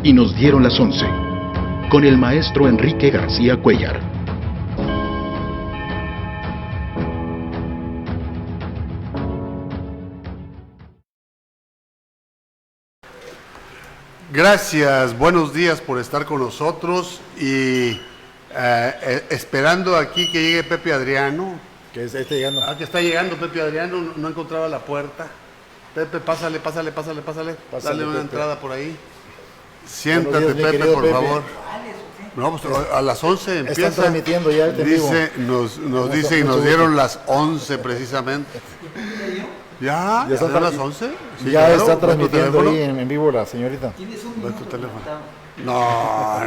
y nos dieron las 11, con el maestro Enrique García Cuéllar. Gracias, buenos días por estar con nosotros y esperando aquí que llegue Pepe Adriano. Que está llegando. Que está llegando Pepe Adriano, no encontraba la puerta. Pepe, pásale. Dale una entrada por ahí. Siéntate, días, Pepe, por Pepe. favor. No, pues a las 11 empieza. Están transmitiendo ya el vivo. Nos dice y nos dieron las 11 precisamente. ¿Ya son las 11? Sí, ya claro. está transmitiendo ahí en vivo la señorita. ¿Tienes tu teléfono? No.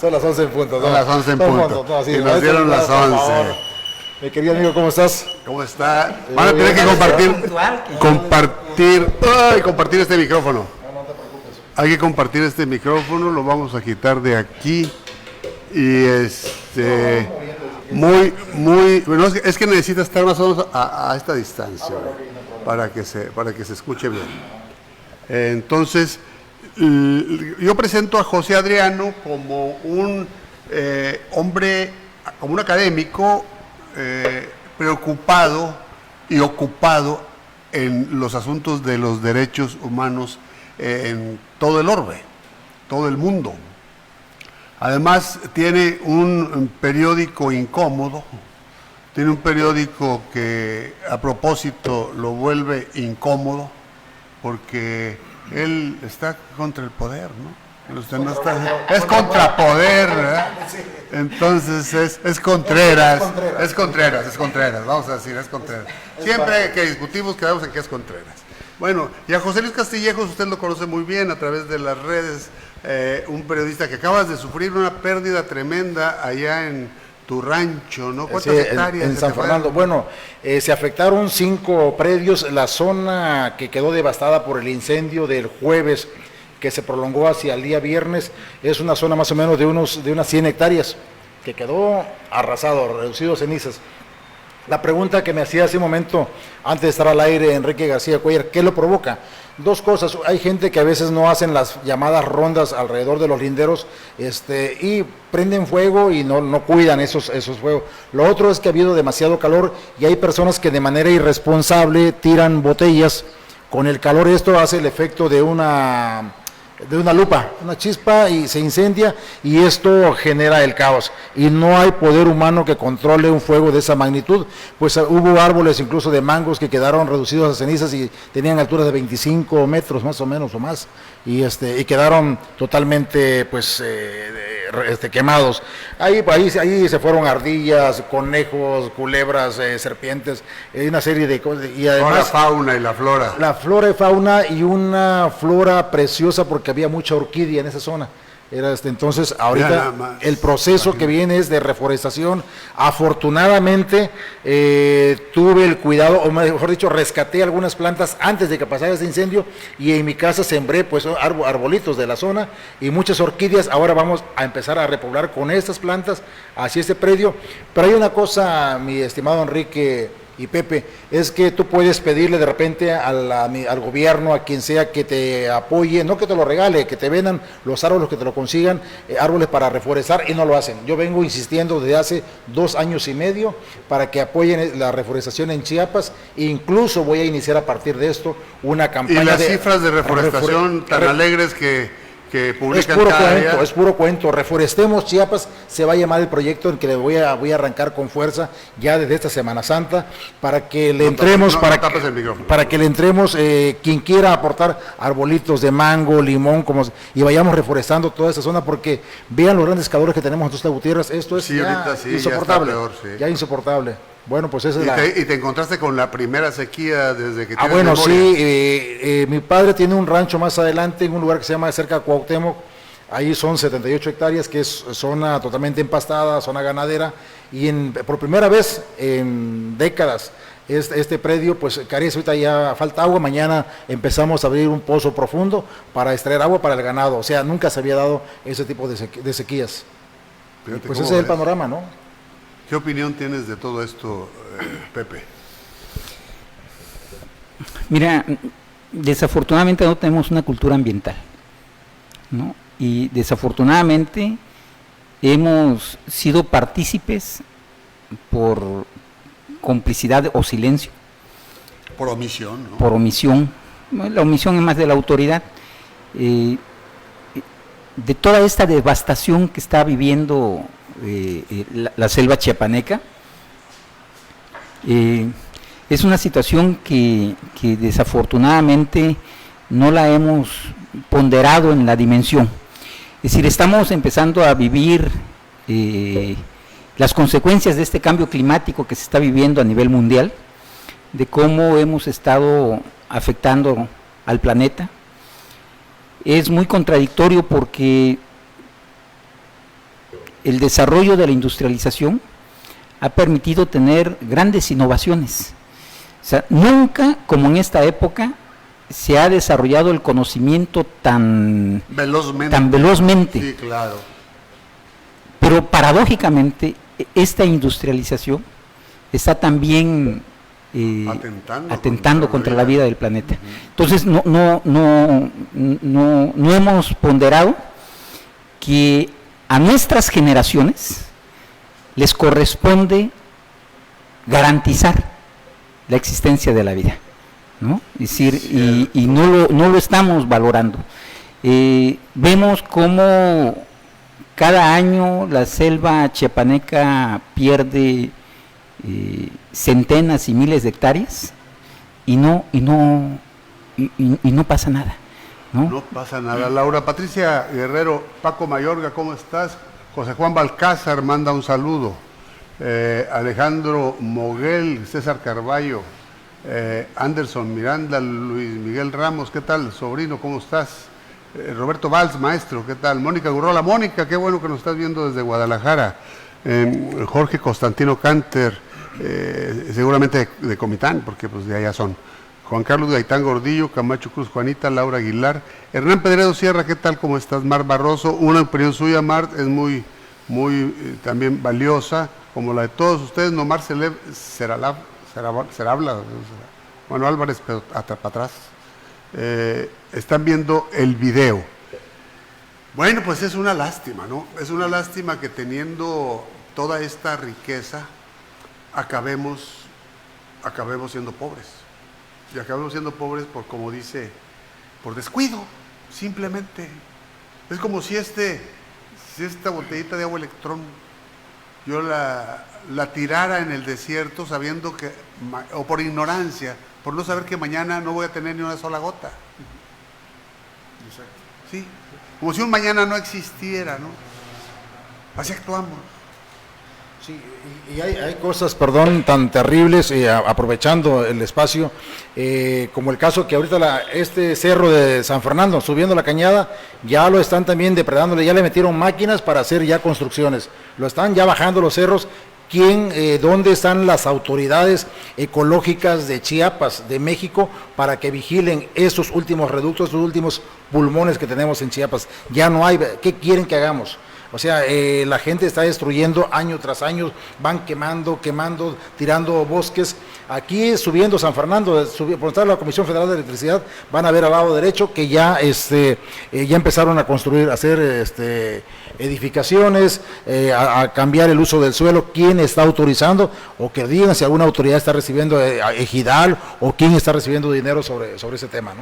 Son las 11 en punto. Son las 11 en punto. No, sí, y nos dieron las 11. Mi querido amigo, ¿cómo estás? ¿Cómo está? Van a tener que compartir este micrófono. No te preocupes. Hay que compartir este micrófono, lo vamos a quitar de aquí. Y bueno, es que necesita estar más o menos a esta distancia para que se escuche bien. Entonces, yo presento a José Adriano como un hombre, como un académico preocupado y ocupado en los asuntos de los derechos humanos en todo el orbe, todo el mundo. Además tiene un periódico incómodo, tiene un periódico que a propósito lo vuelve incómodo porque él está contra el poder, ¿no? Es contrapoder, ¿verdad? Entonces es Contreras, vamos a decir, es Contreras. Siempre que discutimos quedamos en que es Contreras. Bueno, y a José Luis Castillejos usted lo conoce muy bien a través de las redes, un periodista que acabas de sufrir una pérdida tremenda allá en tu rancho, ¿no? ¿Cuántas hectáreas? En San Fernando. Bueno, se afectaron 5 predios, la zona que quedó devastada por el incendio del jueves, que se prolongó hacia el día viernes, es una zona más o menos de unas 100 hectáreas, que quedó arrasado, reducido a cenizas. La pregunta que me hacía hace un momento, antes de estar al aire, Enrique García Cuéllar, ¿qué lo provoca? 2 cosas, hay gente que a veces no hacen las llamadas rondas alrededor de los linderos y prenden fuego y no cuidan esos fuegos. Lo otro es que ha habido demasiado calor y hay personas que de manera irresponsable tiran botellas. Con el calor esto hace el efecto de una lupa, una chispa, y se incendia, y esto genera el caos, y no hay poder humano que controle un fuego de esa magnitud. Pues hubo árboles incluso de mangos que quedaron reducidos a cenizas y tenían alturas de 25 metros más o menos o más, y quedaron totalmente quemados. Ahí se fueron ardillas, conejos, culebras, serpientes, una serie de cosas, y además la fauna y la flora. La flora y fauna, y una flora preciosa porque había mucha orquídea en esa zona. Entonces, ahorita el proceso que viene es de reforestación. Afortunadamente, tuve el cuidado, o mejor dicho, rescaté algunas plantas antes de que pasara este incendio, y en mi casa sembré pues arbolitos de la zona y muchas orquídeas. Ahora vamos a empezar a repoblar con estas plantas hacia este predio. Pero hay una cosa, mi estimado Enrique y Pepe, es que tú puedes pedirle de repente al gobierno, a quien sea, que te apoye, no que te lo regale, que te vendan los árboles, que te lo consigan, árboles para reforestar, y no lo hacen. Yo vengo insistiendo desde hace 2 años y medio para que apoyen la reforestación en Chiapas, e incluso voy a iniciar a partir de esto una campaña. Y las cifras de reforestación tan alegres que publican es puro cuento. Reforestemos Chiapas se va a llamar el proyecto, en que le voy a arrancar con fuerza ya desde esta Semana Santa, para que le entremos, para que le entremos, quien quiera aportar arbolitos de mango, limón, y vayamos reforestando toda esa zona, porque vean los grandes calores que tenemos en Tuxtla Gutiérrez. Esto es insoportable, ya insoportable. Bueno, pues esa es ¿Y te encontraste con la primera sequía desde que tienes bueno, memoria? Sí, mi padre tiene un rancho más adelante en un lugar que se llama cerca de Cuauhtémoc. Ahí son 78 hectáreas, que es zona totalmente empastada, zona ganadera, y por primera vez en décadas este predio pues carece. Ahorita ya falta agua. Mañana empezamos a abrir un pozo profundo para extraer agua para el ganado. O sea, nunca se había dado ese tipo de sequías. Pues ese es el panorama, ¿no? ¿Qué opinión tienes de todo esto, Pepe? Mira, desafortunadamente no tenemos una cultura ambiental. ¿no? Y desafortunadamente hemos sido partícipes por complicidad o silencio. Por omisión, ¿no? Por omisión. La omisión es más de la autoridad. De toda esta devastación que está viviendo la selva chiapaneca, es una situación que desafortunadamente no la hemos ponderado en la dimensión. Es decir, estamos empezando a vivir las consecuencias de este cambio climático que se está viviendo a nivel mundial, de cómo hemos estado afectando al planeta. Es muy contradictorio porque el desarrollo de la industrialización ha permitido tener grandes innovaciones. O sea, nunca como en esta época se ha desarrollado el conocimiento tan velozmente. Sí, claro. Pero paradójicamente esta industrialización está también atentando contra la vida del planeta. Entonces no hemos ponderado que a nuestras generaciones les corresponde garantizar la existencia de la vida, ¿no? Es decir, y no lo estamos valorando. Vemos cómo cada año la selva chiapaneca pierde centenas y miles de hectáreas y no pasa nada, ¿no? No pasa nada. Laura Patricia Guerrero, Paco Mayorga, ¿cómo estás? José Juan Balcázar manda un saludo. Alejandro Moguel, César Carballo, Anderson Miranda, Luis Miguel Ramos, ¿qué tal? Sobrino, ¿cómo estás? Roberto Valls, maestro, ¿qué tal? Mónica Gurrola, Mónica, qué bueno que nos estás viendo desde Guadalajara. Jorge Constantino Canter, seguramente de Comitán, porque pues de allá son. Juan Carlos Gaitán Gordillo, Camacho Cruz Juanita, Laura Aguilar, Hernán Pedredo Sierra, ¿qué tal? ¿Cómo estás? Mar Barroso, una opinión suya, Mar, es muy también valiosa, como la de todos ustedes. Nomar Serabla, bueno, Álvarez, pero para atrás. Están viendo el video. Bueno, pues es una lástima, ¿no? Es una lástima que teniendo toda esta riqueza acabemos siendo pobres. Y acabemos siendo pobres por, como dice, por descuido, simplemente. Es como si esta botellita de agua Electrón yo la tirara en el desierto sabiendo que, o por ignorancia, por no saber que mañana no voy a tener ni una sola gota. Exacto. Sí, como si un mañana no existiera, ¿no? Así actuamos. Sí, y hay cosas, perdón, tan terribles, aprovechando el espacio, como el caso que ahorita este cerro de San Fernando, subiendo la cañada, ya lo están también depredándole, ya le metieron máquinas para hacer ya construcciones, lo están ya bajando los cerros. ¿Dónde están las autoridades ecológicas de Chiapas, de México, para que vigilen esos últimos reductos, esos últimos pulmones que tenemos en Chiapas? Ya no hay. ¿Qué quieren que hagamos? O sea, la gente está destruyendo año tras año, van quemando, tirando bosques. Aquí subiendo San Fernando, por estar la Comisión Federal de Electricidad, van a ver al lado derecho que ya empezaron a construir, a hacer edificaciones, a cambiar el uso del suelo. ¿Quién está autorizando? O que digan si alguna autoridad está recibiendo ejidal o quién está recibiendo dinero sobre ese tema, ¿no?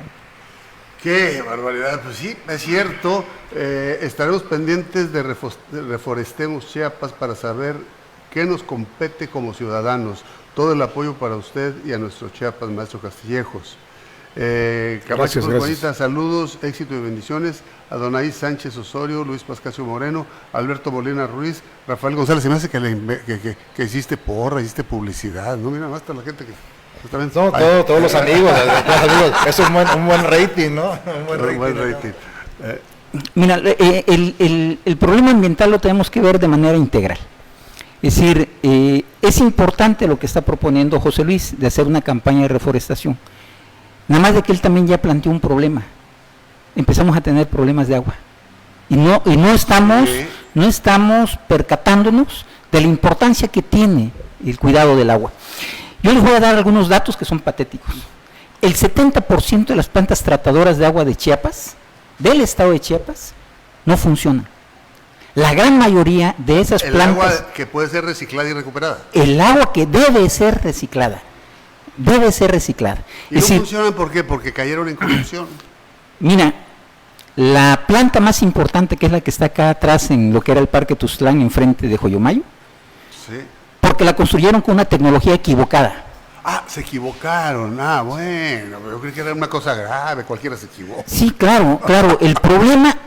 ¡Qué barbaridad! Pues sí, es cierto. Estaremos pendientes de Reforestemos Chiapas para saber qué nos compete como ciudadanos. Todo el apoyo para usted y a nuestro Chiapas, maestro Castillejos. Gracias. Juanita, saludos, éxito y bendiciones. Adonai Sánchez Osorio, Luis Pascasio Moreno, Alberto Molina Ruiz, Rafael González. Se me hace que hiciste porra, hiciste publicidad, ¿no? Mira, más la gente que... No, todos los amigos, es un buen rating, ¿no? Un buen rating. Mira, el problema ambiental lo tenemos que ver de manera integral. Es decir, es importante lo que está proponiendo José Luis de hacer una campaña de reforestación. Nada más de que él también ya planteó un problema. Empezamos a tener problemas de agua. Y no estamos percatándonos de la importancia que tiene el cuidado del agua. Yo les voy a dar algunos datos que son patéticos. El 70% de las plantas tratadoras de agua de Chiapas, del estado de Chiapas, no funcionan. La gran mayoría de esas El plantas... agua que puede ser reciclada y recuperada. El agua que debe ser reciclada. Debe ser reciclada. ¿Y no funcionan por qué? Porque cayeron en corrupción. Mira, la planta más importante, que es la que está acá atrás en lo que era el Parque Tuzlán, enfrente de Joyomayo, Sí. porque la construyeron con una tecnología equivocada. Ah, se equivocaron. Ah, bueno, yo creí que era una cosa grave, cualquiera se equivoca. Sí, claro, claro. El problema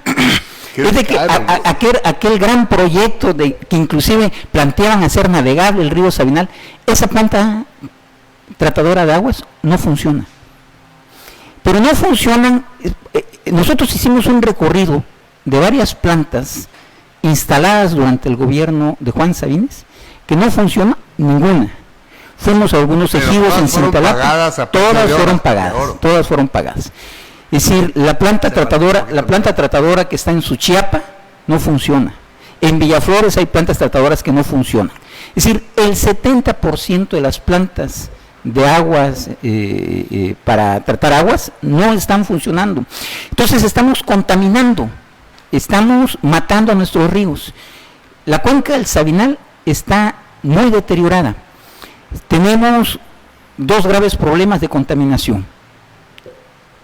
es de que aquel gran proyecto que inclusive planteaban hacer navegable el río Sabinal, esa planta tratadora de aguas no funciona. Pero no funcionan. Nosotros hicimos un recorrido de varias plantas instaladas durante el gobierno de Juan Sabines, que no funciona ninguna. Fuimos a algunos ejidos en Cintalapa, todas fueron pagadas. Es decir, la planta tratadora que está en Suchiapa no funciona. En Villaflores hay plantas tratadoras que no funcionan. Es decir, el 70% de las plantas de aguas para tratar aguas no están funcionando. Entonces estamos contaminando, estamos matando a nuestros ríos. La cuenca del Sabinal está muy deteriorada. Tenemos dos graves problemas de contaminación.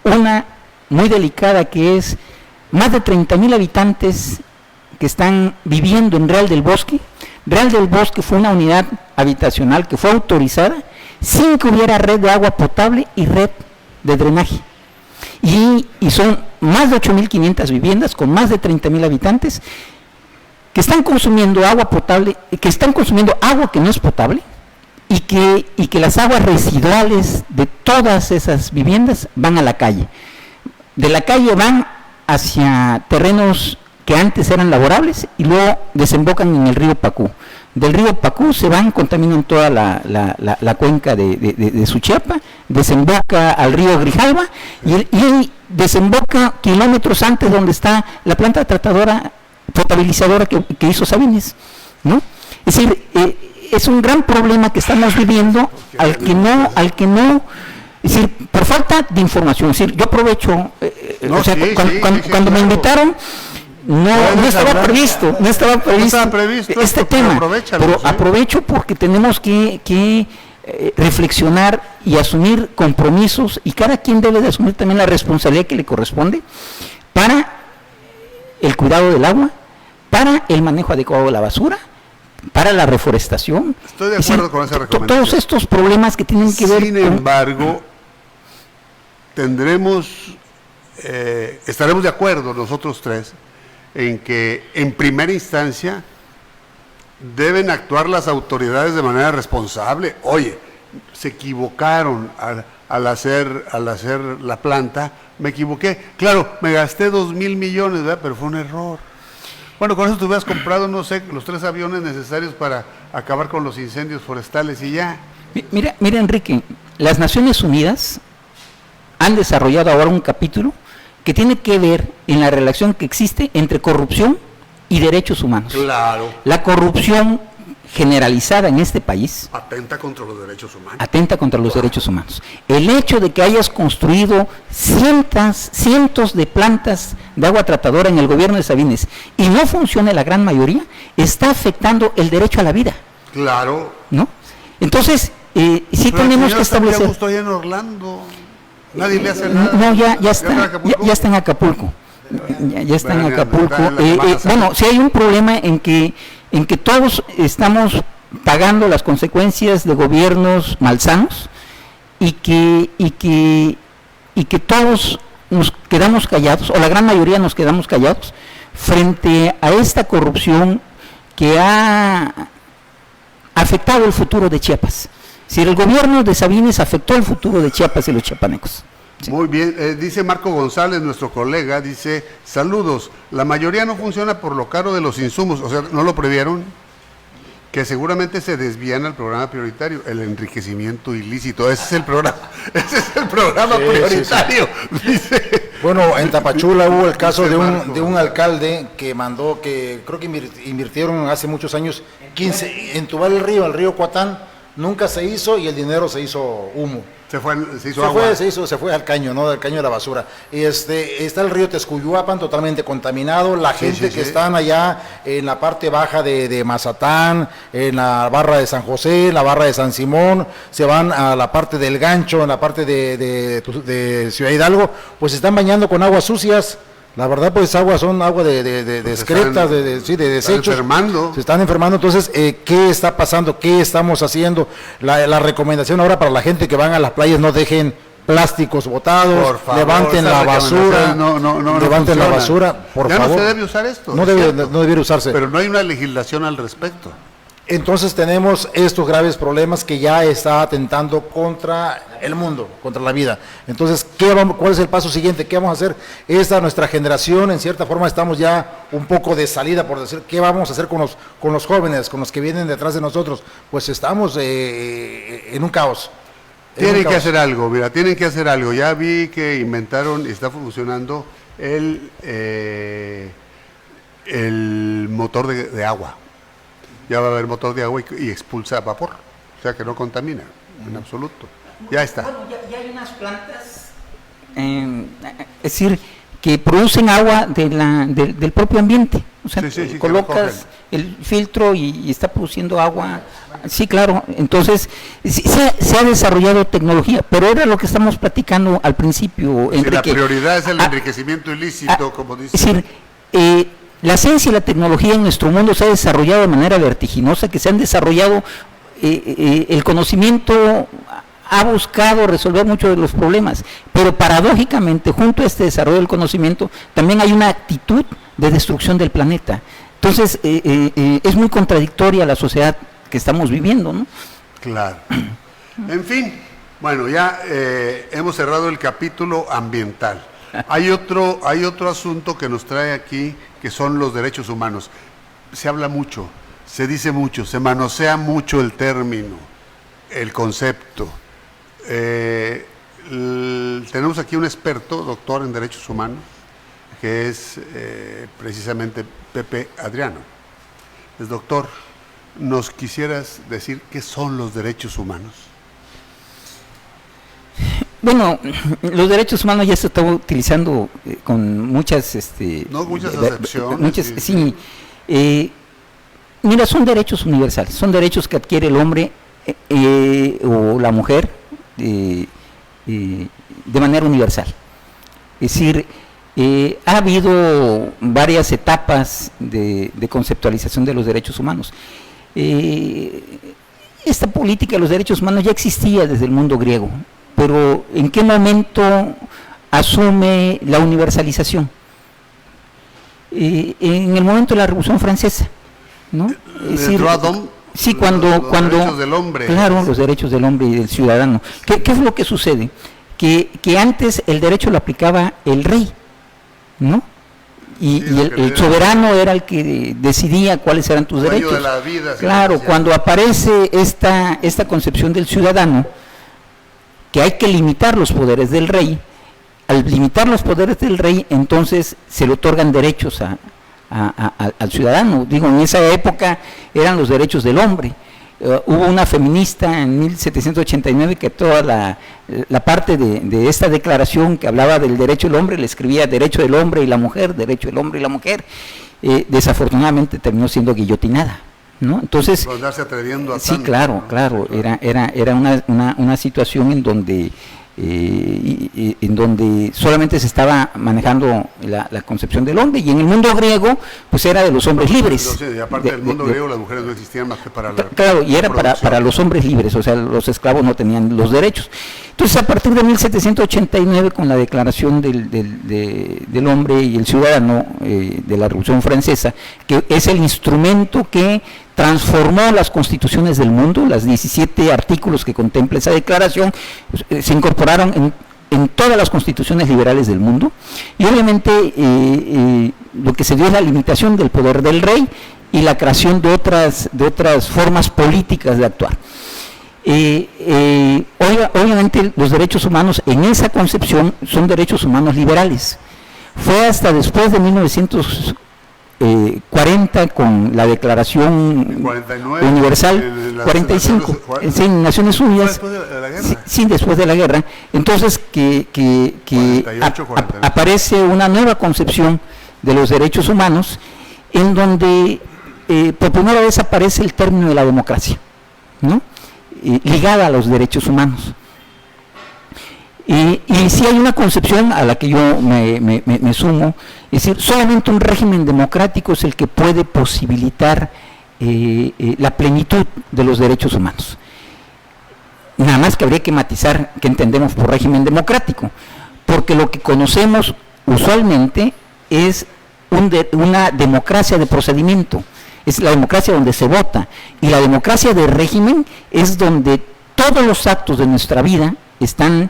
Una muy delicada, que es más de 30,000 habitantes que están viviendo en Real del Bosque. Real del Bosque fue una unidad habitacional que fue autorizada sin que hubiera red de agua potable y red de drenaje. Y son más de 8,500 viviendas con más de 30,000 habitantes que están consumiendo agua potable, que están consumiendo agua que no es potable, y que las aguas residuales de todas esas viviendas van a la calle. De la calle van hacia terrenos que antes eran laborables y luego desembocan en el río Pacú. Del río Pacú se van, contaminan toda la cuenca de Suchiapa, desemboca al río Grijalva y desemboca kilómetros antes donde está la planta tratadora potabilizadora que hizo Sabines, ¿no? Es decir, es un gran problema que estamos viviendo al que no, es decir, por falta de información. Es decir, yo aprovecho, cuando me invitaron, no estaba previsto este tema, pero aprovecho porque tenemos que reflexionar y asumir compromisos, y cada quien debe de asumir también la responsabilidad que le corresponde para el cuidado del agua, para el manejo adecuado de la basura, para la reforestación. Estoy de acuerdo con esa recomendación. Todos estos problemas que tienen que ver. Sin embargo, estaremos de acuerdo nosotros tres en que en primera instancia deben actuar las autoridades de manera responsable. Oye, se equivocaron al hacer la planta, me equivoqué. Claro, me gasté 2,000 millones, ¿verdad? Pero fue un error. Bueno, con eso te hubieras comprado, no sé, los 3 aviones necesarios para acabar con los incendios forestales y ya. Mira, Enrique, las Naciones Unidas han desarrollado ahora un capítulo que tiene que ver en la relación que existe entre corrupción y derechos humanos. Claro. La corrupción generalizada en este país Atenta contra los derechos humanos. Atenta contra los derechos humanos. El hecho de que hayas construido cientos de plantas de agua tratadora en el gobierno de Sabines y no funcione la gran mayoría, está afectando el derecho a la vida. Claro. ¿No? Entonces, sí tenemos que establecer. Justo allá en Orlando. Nadie le hace nada. No, ya está en Acapulco. Ya está en Acapulco. Bueno, sí hay un problema en que todos estamos pagando las consecuencias de gobiernos malsanos y que todos nos quedamos callados, o la gran mayoría nos quedamos callados frente a esta corrupción que ha afectado el futuro de Chiapas. Si el gobierno de Sabines afectó el futuro de Chiapas y los chiapanecos. Sí. Muy bien, dice Marco González, nuestro colega, dice, saludos, la mayoría no funciona por lo caro de los insumos, o sea, ¿no lo previeron? Que seguramente se desvían al programa prioritario, el enriquecimiento ilícito, ese es el programa prioritario, sí. Dice. Bueno, en Tapachula hubo el caso de un alcalde que mandó, que creo que invirtieron hace muchos años, 15, entubar el río Cuatán, nunca se hizo y el dinero se hizo humo. Se fue al caño, ¿no? Del caño de la basura. Está el río Texcuyuapan totalmente contaminado. La gente que están allá en la parte baja de Mazatán, en la barra de San José, en la barra de San Simón, se van a la parte del Gancho, en la parte de Ciudad Hidalgo, pues se están bañando con aguas sucias. La verdad, pues son agua de excretas, de desechos. Se están enfermando. Entonces, ¿qué está pasando? ¿Qué estamos haciendo? La recomendación ahora para la gente que van a las playas: no dejen plásticos botados, por favor, levanten la basura, levanten la basura, por favor. Ya no se debe usar esto. No debiera usarse. Pero no hay una legislación al respecto. Entonces tenemos estos graves problemas que ya está atentando contra el mundo, contra la vida. Entonces, ¿cuál es el paso siguiente? ¿Qué vamos a hacer? Nuestra generación, en cierta forma, estamos ya un poco de salida, por decir, ¿qué vamos a hacer con los jóvenes, con los que vienen detrás de nosotros? Pues estamos en un caos. Tienen que hacer algo, mira, tienen que hacer algo. Ya vi que inventaron y está funcionando el motor de agua. Ya va a haber motor de agua y expulsa vapor, o sea que no contamina en absoluto. Ya está. Bueno, ya hay unas plantas, es decir, que producen agua del propio ambiente. O sea, colocas el filtro y está produciendo agua. Sí, claro. Entonces, se ha desarrollado tecnología, pero era lo que estamos platicando al principio, Enrique. La prioridad es el enriquecimiento ilícito, como dice. Es decir, la ciencia y la tecnología en nuestro mundo se ha desarrollado de manera vertiginosa, que se han desarrollado, el conocimiento ha buscado resolver muchos de los problemas, pero paradójicamente, junto a este desarrollo del conocimiento, también hay una actitud de destrucción del planeta. Entonces, es muy contradictoria la sociedad que estamos viviendo, ¿no? Claro. En fin, bueno, ya hemos cerrado el capítulo ambiental. Hay otro asunto que nos trae aquí, que son los derechos humanos. Se habla mucho, se dice mucho, se manosea mucho el término, el concepto. Tenemos aquí un experto, doctor en derechos humanos, que es precisamente Pepe Adriano. Es doctor. ¿Nos quisieras decir qué son los derechos humanos? Bueno, los derechos humanos ya se está utilizando con muchas muchas acepciones. Sí. Mira, son derechos universales, son derechos que adquiere el hombre o la mujer de manera universal. Es decir, ha habido varias etapas de conceptualización de los derechos humanos. Esta política de los derechos humanos ya existía desde el mundo griego, pero ¿en qué momento asume la universalización? En el momento de la Revolución Francesa, ¿no? Es decir, sí, cuando los derechos del hombre. Claro, los derechos del hombre y del ciudadano. ¿Qué es lo que sucede? Que antes el derecho lo aplicaba el rey, ¿no? Y el soberano era el que decidía cuáles eran tus derechos. De la vida, claro, cuando aparece esta concepción del ciudadano, que hay que limitar los poderes del rey, al limitar los poderes del rey, entonces se le otorgan derechos al ciudadano. Digo, en esa época eran los derechos del hombre. Hubo una feminista en 1789 que toda la parte de esta declaración que hablaba del derecho del hombre le escribía derecho del hombre y la mujer, derecho del hombre y la mujer. Desafortunadamente terminó siendo guillotinada, ¿no? Entonces, por andarse atreviendo a sí, tanto, claro, claro, era una situación en donde solamente se estaba manejando la concepción del hombre, y en el mundo griego pues era de los hombres libres. Y aparte del mundo griego las mujeres no existían más que para la claro, y era para los hombres libres, o sea, los esclavos no tenían los derechos. Entonces, a partir de 1789, con la declaración del hombre y el ciudadano de la Revolución Francesa, que es el instrumento que transformó las constituciones del mundo, las 17 artículos que contempla esa declaración, se incorporaron en todas las constituciones liberales del mundo, y obviamente lo que se dio es la limitación del poder del rey y la creación de otras formas políticas de actuar. Obviamente los derechos humanos en esa concepción son derechos humanos liberales. Fue hasta después de 1945 40 con la Declaración 49, Universal, 45 en Naciones Unidas, después de la guerra. Sí, después de la guerra. Entonces, 48, 49. aparece una nueva concepción de los derechos humanos, en donde por primera vez aparece el término de la democracia, ¿no? Ligada a los derechos humanos. Y sí hay una concepción a la que yo me sumo, es decir, solamente un régimen democrático es el que puede posibilitar la plenitud de los derechos humanos. Nada más que habría que matizar qué entendemos por régimen democrático, porque lo que conocemos usualmente es una democracia de procedimiento, es la democracia donde se vota, y la democracia de régimen es donde todos los actos de nuestra vida están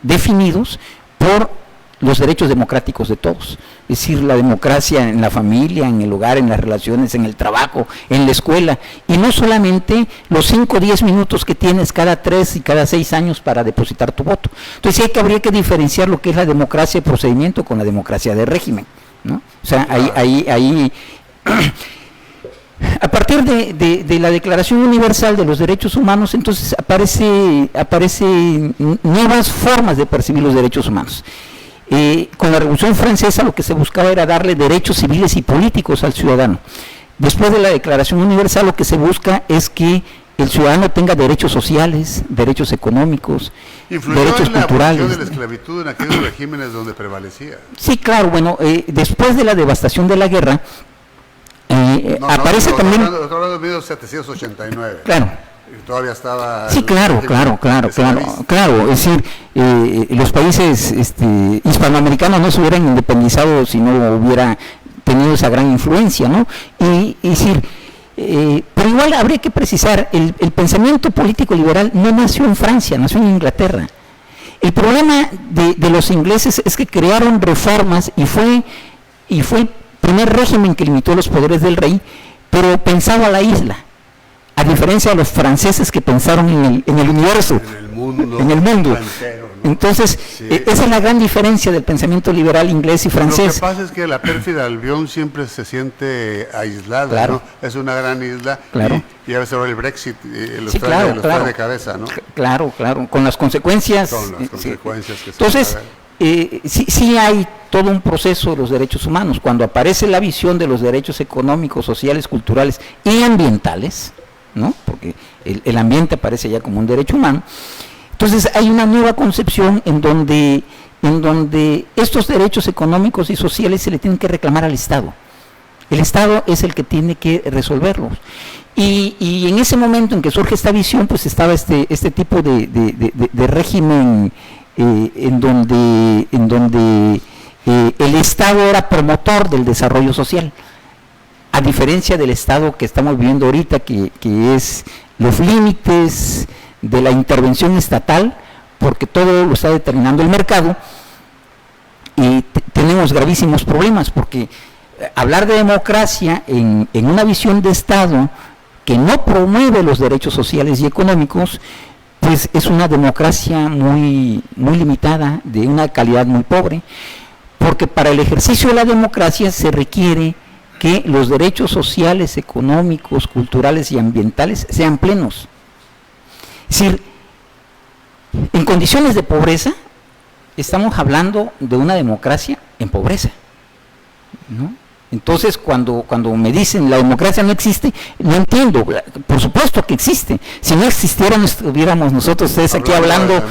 definidos por los derechos democráticos de todos, es decir, la democracia en la familia, en el hogar, en las relaciones, en el trabajo, en la escuela, y no solamente los 5 o 10 minutos que tienes cada 3 y cada 6 años para depositar tu voto. Entonces sí habría que diferenciar lo que es la democracia de procedimiento con la democracia de régimen, ¿no? O sea, ahí a partir de la Declaración Universal de los Derechos Humanos, entonces aparecen nuevas formas de percibir los derechos humanos. Con la Revolución Francesa lo que se buscaba era darle derechos civiles y políticos al ciudadano. Después de la Declaración Universal lo que se busca es que el ciudadano tenga derechos sociales, derechos económicos, derechos culturales. ¿Influyó en la abolición de la esclavitud en aquellos regímenes donde prevalecía? Sí, claro, bueno, después de la devastación de la guerra, aparece también... Estoy hablando de 1789. Claro. Todavía estaba... Sí, claro, es decir, los países hispanoamericanos no se hubieran independizado si no hubiera tenido esa gran influencia, ¿no? Y decir, pero igual habría que precisar, el pensamiento político liberal no nació en Francia, nació en Inglaterra. El problema de los ingleses es que crearon reformas y fue el primer régimen que limitó los poderes del rey, pero pensaba a la isla, a diferencia de los franceses que pensaron en el universo, en el mundo. Entero, ¿no? Entonces, Sí. Esa es la gran diferencia del pensamiento liberal inglés y francés. Lo que pasa es que la pérfida Albión siempre se siente aislada, Claro. ¿no? Es una gran isla, Claro. y a veces ahora el Brexit los Sí, trae claro. de cabeza, ¿no? Claro, con las consecuencias. Con las sí. consecuencias que se Entonces, van a ver. sí hay todo un proceso de los derechos humanos. Cuando aparece la visión de los derechos económicos, sociales, culturales y ambientales, ¿no? Porque el ambiente aparece ya como un derecho humano. Entonces hay una nueva concepción en donde estos derechos económicos y sociales se le tienen que reclamar al Estado. El Estado es el que tiene que resolverlos. Y en ese momento en que surge esta visión, pues estaba este tipo de régimen en donde el Estado era promotor del desarrollo social, a diferencia del Estado que estamos viviendo ahorita, que es los límites de la intervención estatal, porque todo lo está determinando el mercado, y tenemos gravísimos problemas, porque hablar de democracia en una visión de Estado que no promueve los derechos sociales y económicos, pues es una democracia muy limitada, de una calidad muy pobre, porque para el ejercicio de la democracia se requiere que los derechos sociales, económicos, culturales y ambientales sean plenos. Es decir, en condiciones de pobreza, estamos hablando de una democracia en pobreza, ¿no? Entonces, cuando me dicen la democracia no existe, no entiendo. Por supuesto que existe. Si no existiera, no estuviéramos nosotros, ustedes aquí hablando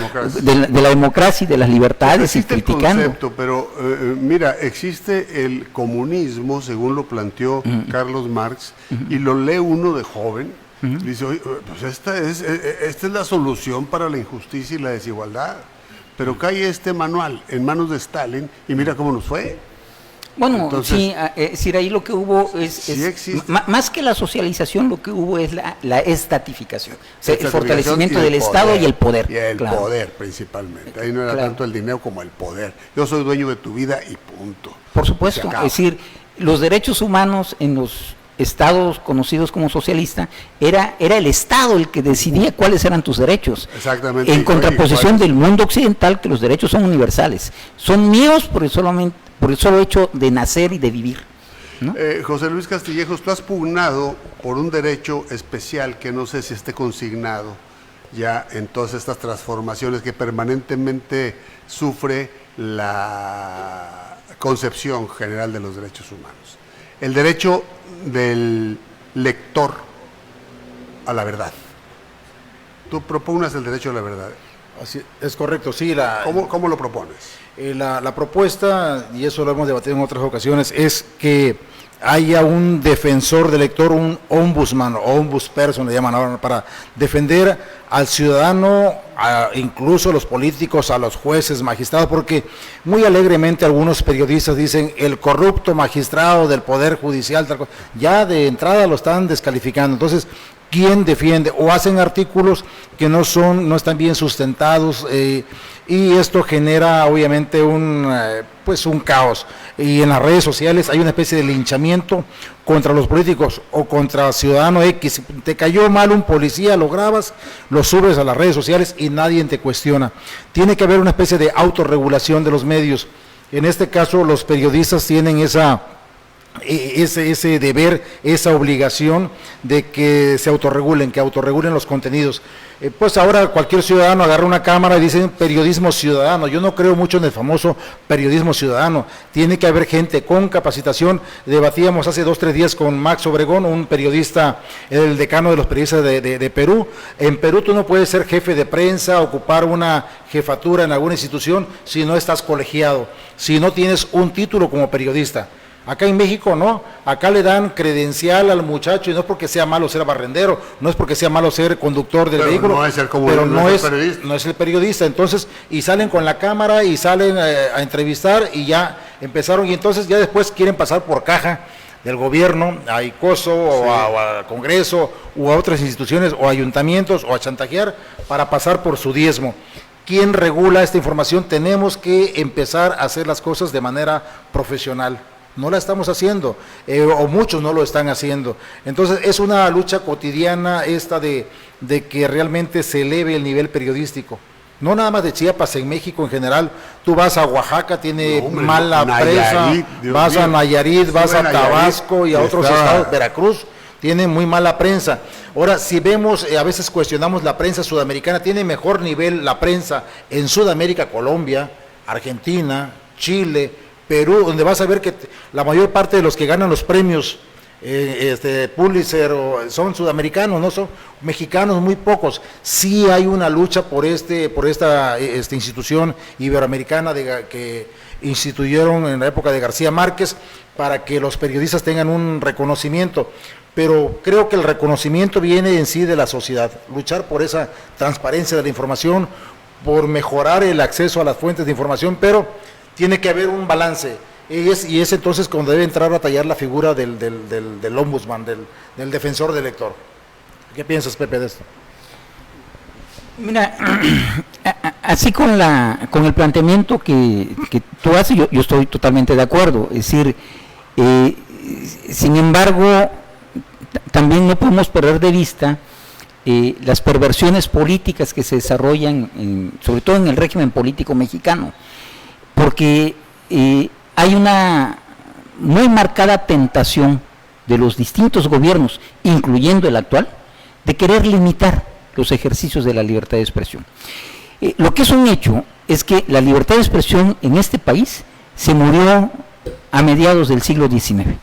de la democracia y de las libertades y criticando. El concepto, pero mira, existe el comunismo, según lo planteó Carlos Marx, y lo lee uno de joven, dice, oye, pues esta es la solución para la injusticia y la desigualdad. Pero cae este manual en manos de Stalin y mira cómo nos fue. Bueno, entonces, sí, es decir, ahí lo que hubo más que la socialización, lo que hubo es la estatificación, o sea, el fortalecimiento del Estado y el poder. Y el poder principalmente, ahí no era tanto el dinero como el poder. Yo soy dueño de tu vida y punto. Por supuesto, es decir, los derechos humanos en los estados conocidos como socialista, era el Estado el que decidía cuáles eran tus derechos. Exactamente. En contraposición del mundo occidental, que los derechos son universales. Son míos por el solo hecho de nacer y de vivir. ¿no? José Luis Castillejos, tú has pugnado por un derecho especial que no sé si esté consignado ya en todas estas transformaciones que permanentemente sufre la concepción general de los derechos humanos. El derecho del lector a la verdad. Tú propugnas el derecho a la verdad. Así, es correcto, sí. ¿Cómo lo propones? La propuesta, y eso lo hemos debatido en otras ocasiones, es que haya un defensor del lector, un ombudsman o ombudsperson, le llaman ahora, para defender al ciudadano, incluso a los políticos, a los jueces, magistrados, porque muy alegremente algunos periodistas dicen el corrupto magistrado del Poder Judicial, tal cosa. Ya de entrada lo están descalificando. Entonces, ¿quién defiende? O hacen artículos que no están bien sustentados, y esto genera obviamente un caos. Y en las redes sociales hay una especie de linchamiento contra los políticos o contra ciudadano X. Te cayó mal un policía, lo grabas, lo subes a las redes sociales y nadie te cuestiona. Tiene que haber una especie de autorregulación de los medios. En este caso, los periodistas tienen ese deber, esa obligación de que se autorregulen, que autorregulen los contenidos. Pues ahora cualquier ciudadano agarra una cámara y dice periodismo ciudadano. Yo no creo mucho en el famoso periodismo ciudadano. Tiene que haber gente con capacitación. Debatíamos hace 2 o 3 días con Max Obregón, un periodista, el decano de los periodistas de Perú. En Perú tú no puedes ser jefe de prensa, ocupar una jefatura en alguna institución si no estás colegiado, si no tienes un título como periodista. Acá en México no, acá le dan credencial al muchacho, y no es porque sea malo ser barrendero, no es porque sea malo ser conductor del vehículo, no es el pero no es el periodista. Entonces, y salen con la cámara y salen a entrevistar y ya empezaron, y entonces ya después quieren pasar por caja del gobierno, a ICOSO o a Congreso o a otras instituciones o ayuntamientos o a chantajear para pasar por su diezmo. ¿Quién regula esta información? Tenemos que empezar a hacer las cosas de manera profesional. No la estamos haciendo, o muchos no lo están haciendo. Entonces es una lucha cotidiana esta de que realmente se eleve el nivel periodístico. No nada más de Chiapas, en México en general. Tú vas a Oaxaca, tiene mala prensa, vas a Nayarit, vas a Tabasco y a otros estados, Veracruz, tiene muy mala prensa. Ahora, si vemos, a veces cuestionamos la prensa sudamericana, tiene mejor nivel la prensa en Sudamérica, Colombia, Argentina, Chile, Perú, donde vas a ver que la mayor parte de los que ganan los premios Pulitzer son sudamericanos, no son mexicanos, muy pocos. Sí hay una lucha por esta institución iberoamericana que instituyeron en la época de García Márquez para que los periodistas tengan un reconocimiento. Pero creo que el reconocimiento viene en sí de la sociedad, luchar por esa transparencia de la información, por mejorar el acceso a las fuentes de información, pero tiene que haber un balance, y es entonces cuando debe entrar a tallar la figura del ombudsman, del defensor del lector. ¿Qué piensas, Pepe, de esto? Mira, así con el planteamiento que tú haces, yo estoy totalmente de acuerdo. Es decir, sin embargo, también no podemos perder de vista las perversiones políticas que se desarrollan, sobre todo en el régimen político mexicano, porque hay una muy marcada tentación de los distintos gobiernos, incluyendo el actual, de querer limitar los ejercicios de la libertad de expresión. Lo que es un hecho es que la libertad de expresión en este país se murió a mediados del siglo XIX.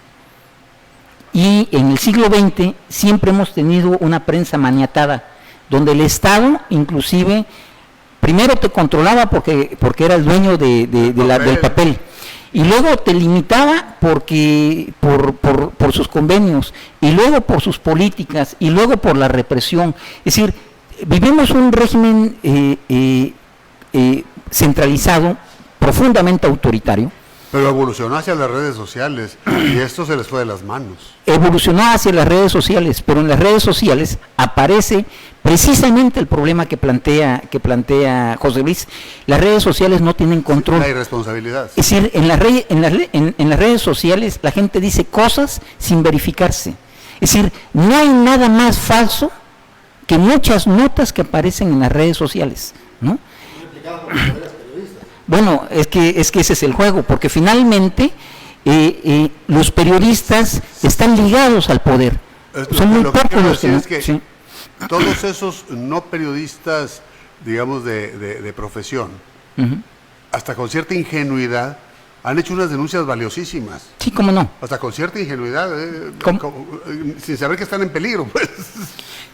Y en el siglo XX siempre hemos tenido una prensa maniatada, donde el Estado inclusive primero te controlaba porque era el dueño del papel, y luego te limitaba por sus convenios, y luego por sus políticas, y luego por la represión. Es decir, vivimos un régimen centralizado, profundamente autoritario. Pero evolucionó hacia las redes sociales y esto se les fue de las manos. Evolucionó hacia las redes sociales, pero en las redes sociales aparece precisamente el problema que plantea José Luis. Las redes sociales no tienen control. La irresponsabilidad. Es decir, en las redes sociales la gente dice cosas sin verificarse. Es decir, no hay nada más falso que muchas notas que aparecen en las redes sociales, ¿no? Bueno, es que ese es el juego, porque finalmente los periodistas están ligados al poder. Son muy Lo que pocos quiero los que decir no. es que Sí. todos esos no periodistas, digamos, de profesión, Ujú. hasta con cierta ingenuidad, han hecho unas denuncias valiosísimas. Sí, cómo no. Hasta con cierta ingenuidad, ¿Cómo? sin saber que están en peligro, pues,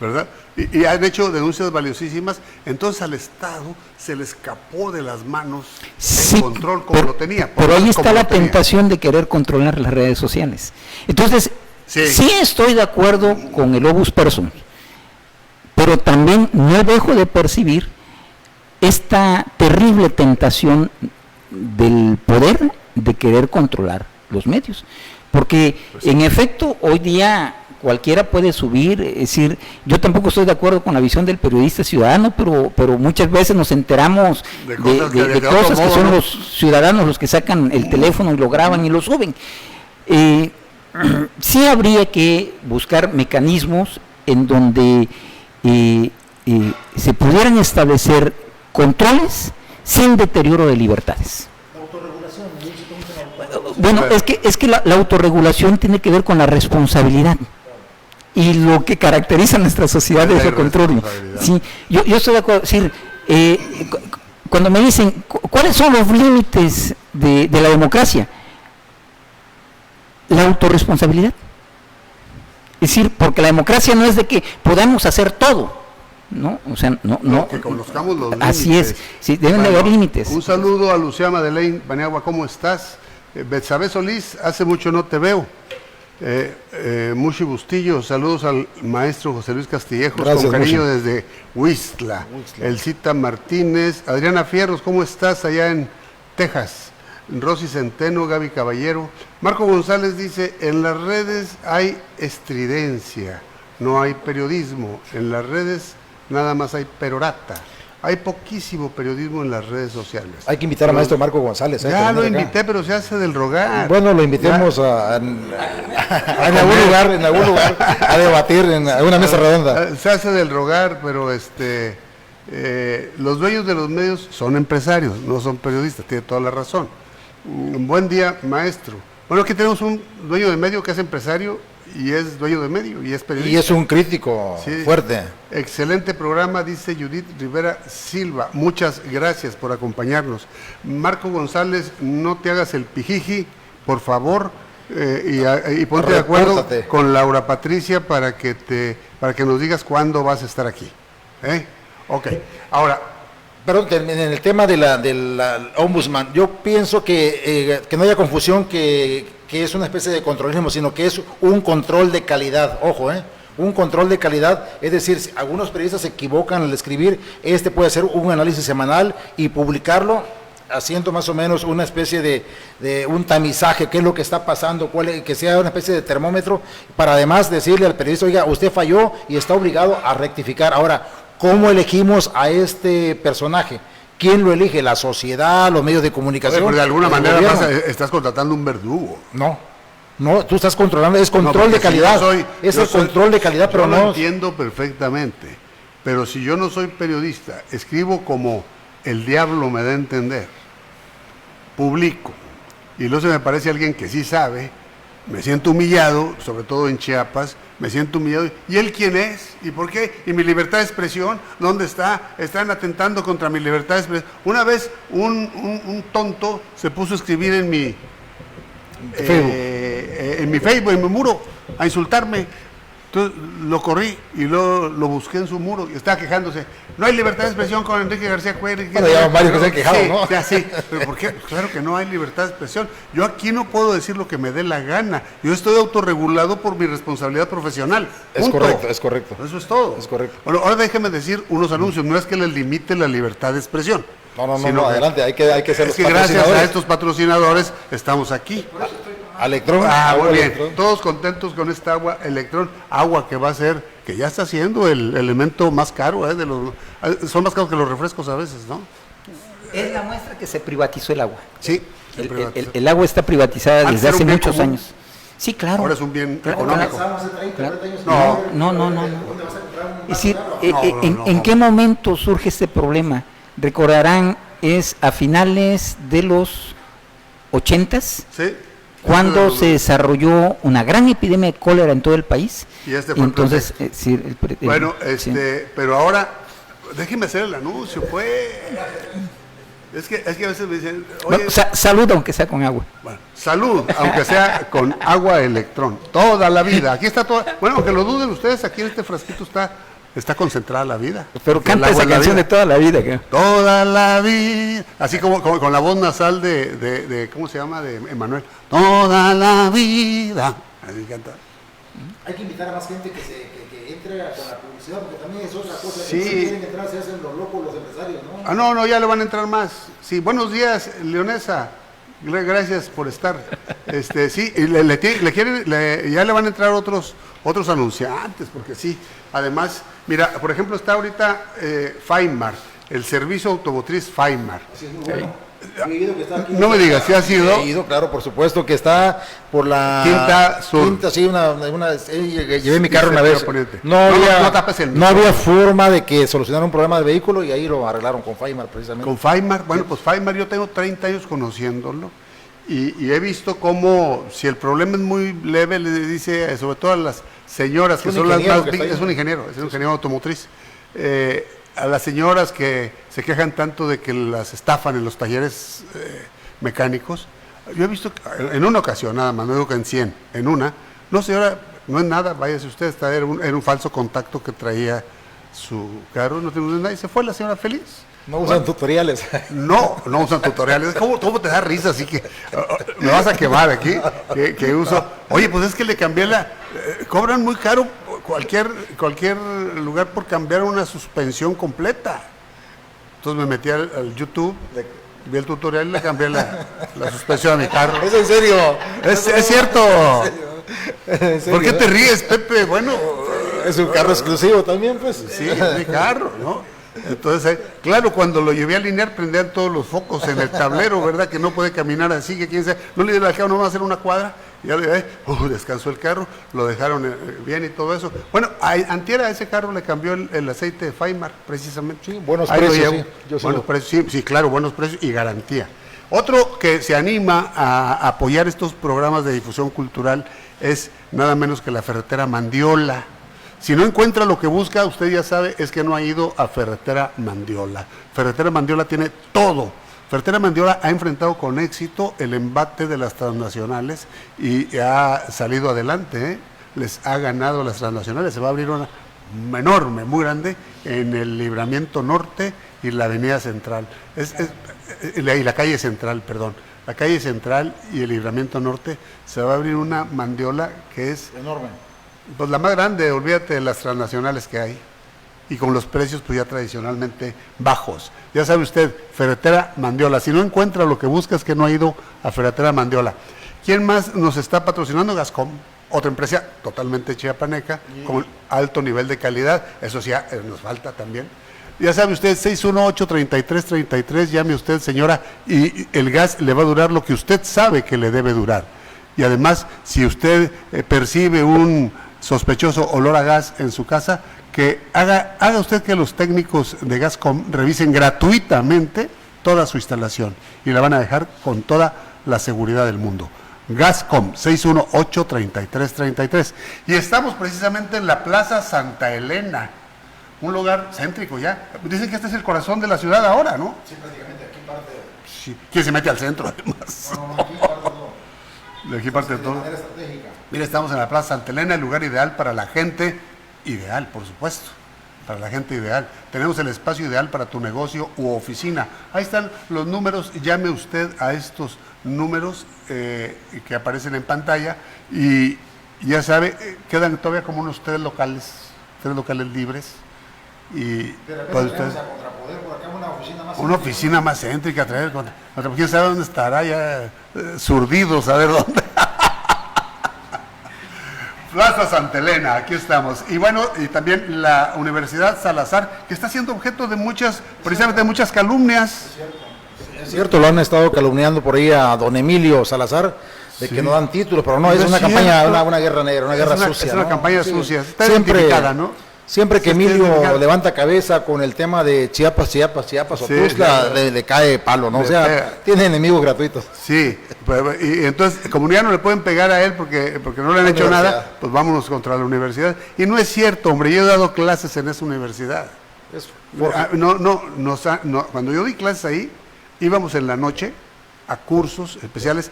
¿verdad? Y han hecho denuncias valiosísimas. Entonces al Estado se le escapó de las manos Sí, el control como lo tenía. Pero ahí como está lo la tenía. tentación de querer controlar las redes sociales. Entonces, Sí. sí estoy de acuerdo con el obus persum, pero también no dejo de percibir esta terrible tentación del poder de querer controlar los medios. Porque en efecto hoy día cualquiera puede subir, es decir, yo tampoco estoy de acuerdo con la visión del periodista ciudadano, pero muchas veces nos enteramos De cosas que de otro cosas que modo, son ¿no? los ciudadanos los que sacan el teléfono y lo graban y lo suben. Sí habría que buscar mecanismos en donde se pudieran establecer controles sin deterioro de libertades. Bueno, es que la autorregulación tiene que ver con la responsabilidad. Y lo que caracteriza a nuestra sociedad La es el control. irresponsabilidad. Sí, yo estoy de acuerdo. Es decir, cuando me dicen, ¿cuáles son los límites de la democracia? La autorresponsabilidad. Es decir, porque la democracia no es de que podamos hacer todo, ¿no? O sea, no. Que conozcamos los límites. Así es, sí, deben de haber límites. Un saludo a Lucía Madeleine Paniagua, ¿cómo estás? Betsabe Solís, hace mucho no te veo. Mushi Bustillo, saludos al maestro José Luis Castillejos, Gracias, con cariño Mushi. desde Huistla. Elcita Martínez, Adriana Fierros, ¿cómo estás allá en Texas? Rosy Centeno, Gaby Caballero. Marco González dice, en las redes hay estridencia, no hay periodismo, en las redes nada más hay perorata. Hay poquísimo periodismo en las redes sociales. Hay que invitar al maestro Marco González. Ya que lo venga acá. invité, pero se hace del rogar. Bueno, lo invitemos en algún lugar a debatir en una mesa redonda. Se hace del rogar, pero los dueños de los medios son empresarios, no son periodistas, tiene toda la razón. Buen día, maestro. Bueno, aquí tenemos un dueño de medio que es empresario y es dueño de medio y es periodista. Y es un crítico Sí. fuerte. Excelente programa, dice Judith Rivera Silva. Muchas gracias por acompañarnos. Marco González, no te hagas el pijiji, por favor, y ponte de acuerdo Repórtate. con Laura Patricia para que nos digas cuándo vas a estar aquí. Ok, ahora, Perdón, en el tema de la ombudsman, yo pienso que no haya confusión que es una especie de controlismo, sino que es un control de calidad, ojo, un control de calidad, es decir, si algunos periodistas se equivocan al escribir, puede ser un análisis semanal y publicarlo, haciendo más o menos una especie de un tamizaje, qué es lo que está pasando, que sea una especie de termómetro, para además decirle al periodista, oiga, usted falló y está obligado a rectificar. Ahora, ¿cómo elegimos a este personaje? ¿Quién lo elige? ¿La sociedad, los medios de comunicación? pero de alguna el manera gobierno? estás contratando un verdugo. No, tú estás controlando, es control No, porque de calidad, si yo soy- es yo el soy- control de calidad, pero yo lo no... entiendo perfectamente, pero si yo no soy periodista, escribo como el diablo me da a entender, publico, y luego se me parece alguien que sí sabe, me siento humillado, sobre todo en Chiapas, me siento humillado. ¿Y él quién es? ¿Y por qué? ¿Y mi libertad de expresión? ¿Dónde está? Están atentando contra mi libertad de expresión. Una vez un tonto se puso a escribir en mi Facebook, en mi muro, a insultarme. Entonces lo corrí y lo busqué en su muro y estaba quejándose. No hay libertad de expresión con Enrique García Cuellar. Bueno, ya varios que se han quejado, Sí, ¿no? ya sí, pero ¿por qué? Claro que no hay libertad de expresión. Yo aquí no puedo decir lo que me dé la gana. Yo estoy autorregulado por mi responsabilidad profesional. Es Punto. correcto, es correcto. Eso es todo. Es correcto. Bueno, ahora déjeme decir unos anuncios. No es que les limite la libertad de expresión. No, sino que- adelante, hay que ser Es los que gracias a patrocinadores. estos patrocinadores estamos aquí. Electrón. Muy bien. Electrón. Todos contentos con esta agua Electrón, agua que va a ser, que ya está siendo el elemento más caro, son más caros que los refrescos a veces, ¿no? Es la muestra que se privatizó el agua. Sí. El agua está privatizada Antes desde era un hace bien muchos común. años. Sí, claro. Ahora es un bien Claro, económico. claro. No. No. Es decir, No. ¿en qué momento surge este problema? Recordarán, es a finales de los 80s, Sí. cuando se desarrolló una gran epidemia de cólera en todo el país. Y este fue entonces, bueno, sí. pero ahora, déjeme hacer el anuncio, pues. Es que a veces me dicen, oye, Bueno, salud aunque sea con agua. bueno, salud, aunque sea con agua Electrón, toda la vida. Aquí está toda, bueno, aunque lo duden ustedes, aquí en este frasquito está concentrada la vida. Pero Porque el canta agua esa es la canción vida. de toda la vida. ¿Qué? Toda la vida, así como con la voz nasal de ¿cómo se llama? De Emanuel. Toda la vida. Así canta. Hay que invitar a más gente que entre con la publicidad, porque también es otra cosa. Sí. Si quieren entrar, se hacen los locos los empresarios, ¿no? No, ya le van a entrar más. Sí, buenos días, Leonesa. Gracias por estar. Sí, y ya le van a entrar otros anunciantes, porque sí. Además, mira, por ejemplo, está ahorita Faimar, el servicio automotriz Faimar. Sí, es muy bueno. Yo he ido que está aquí. No me digas, ¿sí has ido? He ido, claro, por supuesto, que está por la Quinta Sur. Quinta, sí, llevé mi carro Sí, una se vez. puede ponerte. No tapes el había micrófono. forma de que solucionara un problema de vehículo y ahí lo arreglaron con Faimar, precisamente. Con Faimar, bueno, pues Faimar yo tengo 30 años conociéndolo y he visto cómo, si el problema es muy leve, le dice, sobre todo a las señoras, que un son las ingeniero más que está ahí, es un ¿no? ingeniero automotriz, a las señoras que se quejan tanto de que las estafan en los talleres mecánicos, yo he visto en una ocasión nada más, no digo que en 100, en una, no señora, no es nada, váyase usted, era un falso contacto que traía su carro, no tenemos nada, y se fue la señora feliz. No usan tutoriales. No usan tutoriales. ¿Cómo te da risa? Así que me vas a quemar aquí. Que uso. Oye, pues es que le cambié cobran muy caro cualquier lugar por cambiar una suspensión completa. Entonces me metí al YouTube, vi el tutorial y le cambié la suspensión a mi carro. ¿Es en serio? Es cierto. ¿En serio? ¿Por qué te ríes, Pepe? Bueno, Es un carro exclusivo también, pues. sí, es mi carro, ¿no? Entonces, claro, cuando lo llevé a alinear prendían todos los focos en el tablero, ¿verdad? Que no puede caminar así, que quién sabe, no le dio al carro, no va a hacer una cuadra, y ya le descansó el carro, lo dejaron bien y todo eso. Bueno, antier a ese carro le cambió el aceite de Faimar, precisamente. Sí, buenos Ahí lo precios, llevo. sí. Yo sí Buenos lo- precios, sí, claro, buenos precios y garantía. Otro que se anima a apoyar estos programas de difusión cultural es nada menos que la ferretera Mandiola. Si no encuentra lo que busca, usted ya sabe, es que no ha ido a Ferretera Mandiola. Ferretera Mandiola tiene todo. Ferretera Mandiola ha enfrentado con éxito el embate de las transnacionales y ha salido adelante, ¿eh? Les ha ganado las transnacionales. Se va a abrir una enorme, muy grande, en el Libramiento Norte y la Avenida Central. Y la calle Central, perdón. La calle Central y el Libramiento Norte se va a abrir una mandiola que es Enorme. pues la más grande, olvídate de las transnacionales que hay. Y con los precios pues ya tradicionalmente bajos. Ya sabe usted, Ferretera Mandiola. Si no encuentra lo que busca es que no ha ido a Ferretera Mandiola. ¿Quién más nos está patrocinando? Gascom, otra empresa totalmente chiapaneca, con alto nivel de calidad. Eso sí, nos falta también. Ya sabe usted, 618-3333, llame usted, señora, y el gas le va a durar lo que usted sabe que le debe durar. Y además, si usted percibe un sospechoso olor a gas en su casa, que haga usted que los técnicos de Gascom revisen gratuitamente toda su instalación y la van a dejar con toda la seguridad del mundo. Gascom, 618-3333. Y estamos precisamente en la Plaza Santa Elena, un lugar céntrico ya. Dicen que este es el corazón de la ciudad ahora, ¿no? Sí, prácticamente aquí parte. Sí. ¿Quién se mete al centro además? No, aquí parte todo. De aquí parte de De todo. manera estratégica. Mira, estamos en la Plaza Santa Elena, el lugar ideal para la gente ideal, por supuesto, para la gente ideal. Tenemos el espacio ideal para tu negocio u oficina. Ahí están los números, llame usted a estos números que aparecen en pantalla y ya sabe, quedan todavía como unos tres locales libres y De repente puede tenemos usted... a Contrapoder por acá una oficina más. Una oficina más céntrica, traer quién sabe dónde estará ya, surdido, saber dónde. Plaza Santa Elena, aquí estamos. Y bueno, y también la Universidad Salazar, que está siendo objeto de precisamente muchas calumnias. Es cierto, lo han estado calumniando por ahí a don Emilio Salazar, de Sí. que no dan títulos, pero no, No es es una cierto. campaña, una guerra negra, una guerra sucia. Es una ¿no? campaña Sí. sucia. Está identificada, ¿no? Siempre que Sí, Emilio levanta cabeza con el tema de Chiapas o Sí, Tuzla, claro. le cae palo, ¿no? O Le sea, pega. tiene enemigos gratuitos. Sí, y entonces, como ya no le pueden pegar a él porque no le han hecho universidad. nada, pues vámonos contra la universidad. Y no es cierto, hombre, yo he dado clases en esa universidad. Cuando yo di clases ahí, íbamos en la noche a cursos especiales,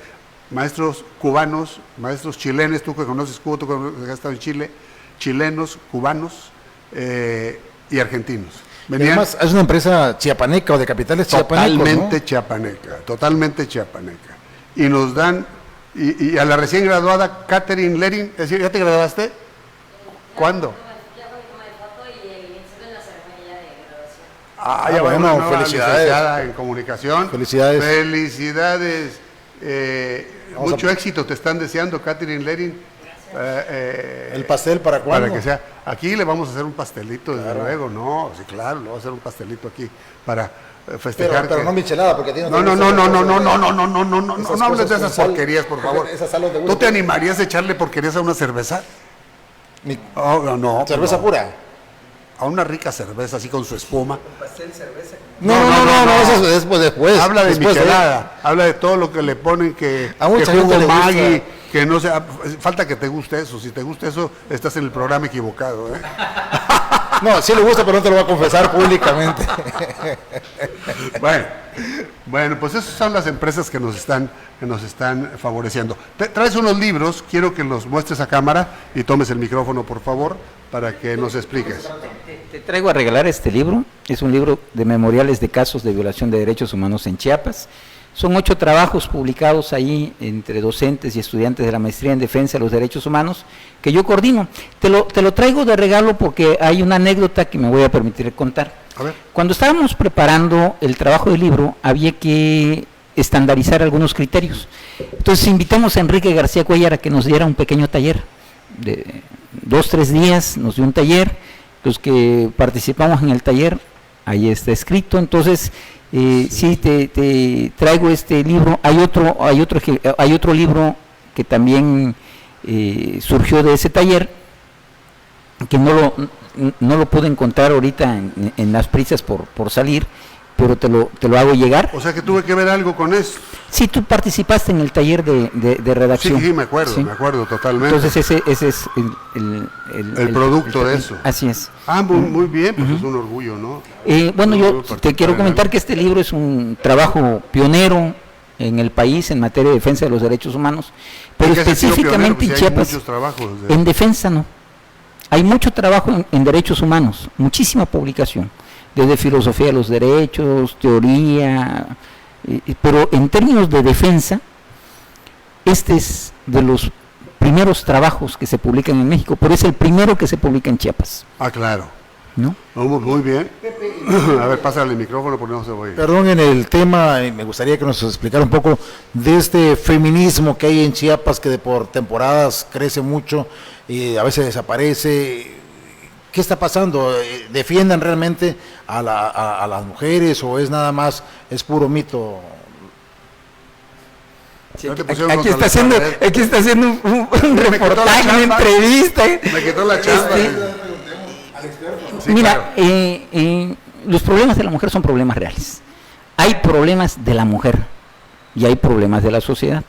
maestros cubanos, maestros chilenos, tú que conoces Cuba, tú que has estado en Chile, chilenos, cubanos y argentinos. Y además, es una empresa chiapaneca o de capitales chiapanecos, Totalmente ¿no? chiapaneca, totalmente chiapaneca. Y nos dan, y a la recién graduada Catherine Lerin, es decir, ¿ya te graduaste? ¿Cuándo? Ah, ya bueno, bueno, felicidades. licenciada en comunicación. Felicidades. Felicidades. Vamos Mucho a- éxito te están deseando, Catherine Lerin. ¿El pastel para cuándo? Para que sea. Aquí le vamos a hacer un pastelito, desde luego, ¿no? Sí, claro, le vamos a hacer un pastelito aquí para festejar. Pero que- no michelada, porque a ti No, te no, gusta no, esa no, no, cosa no, de- no, no, no, no, no, no, esas no hables de cosas esas con sal. porquerías, por favor. Esas sal de ¿Tú te animarías a echarle porquerías a una cerveza? Mi- Oh, no, cerveza no. pura. A una rica cerveza así con su espuma. No, eso es después. Habla de después michelada, habla de todo lo que le ponen, que A mucha jugo gente le gusta. Maggi, que no sea, falta que te guste eso. Si te gusta eso, estás en el programa equivocado, ¿eh? No, sí le gusta, pero no te lo voy a confesar públicamente. Bueno, pues esas son las empresas que nos están favoreciendo. Traes unos libros, quiero que los muestres a cámara y tomes el micrófono, por favor, para que nos expliques. Te traigo a regalar este libro. Es un libro de memoriales de casos de violación de derechos humanos en Chiapas. Son 8 trabajos publicados ahí entre docentes y estudiantes de la maestría en defensa de los derechos humanos que yo coordino. Te lo traigo de regalo porque hay una anécdota que me voy a permitir contar. A ver. Cuando estábamos preparando el trabajo del libro, había que estandarizar algunos criterios. Entonces invitamos a Enrique García Cuéllar a que nos diera un pequeño taller de 2-3 días, nos dio un taller. Los que participamos en el taller, ahí está escrito. Entonces, sí, te traigo este libro. Hay otro libro que también surgió de ese taller, que no lo pude encontrar ahorita en las prisas por salir, pero te lo hago llegar. O sea que tuve que ver algo con eso. Sí, tú participaste en el taller de redacción. Sí, me acuerdo, Sí. me acuerdo totalmente. Entonces ese es El producto de eso. Así es. Ah, muy bien, pues es un orgullo, ¿no? Bueno, Un yo orgullo te participar quiero en comentar algo. que este libro es un trabajo pionero en el país en materia de defensa de los derechos humanos, pero ¿En qué sentido pionero? específicamente en Pues sí hay Chiapas, muchos trabajos. en defensa no. Hay mucho trabajo en derechos humanos, muchísima publicación, desde filosofía de los derechos, teoría, pero en términos de defensa, este es de los primeros trabajos que se publican en México, pero es el primero que se publica en Chiapas, Ah, claro. ¿no? Muy bien. A ver, pásale el micrófono porque no se oye. Perdón, en el tema, me gustaría que nos explicara un poco de este feminismo que hay en Chiapas, que por temporadas crece mucho y a veces desaparece. ¿Qué está pasando? ¿Defiendan realmente a las mujeres o es nada más, es puro mito? No te pusieron Aquí contra está la haciendo, pared. aquí está haciendo un quitó la reportaje, una chamba. entrevista. Me quitó la chamba. Sí, Mira, claro. los problemas de la mujer son problemas reales. Hay problemas de la mujer y hay problemas de la sociedad.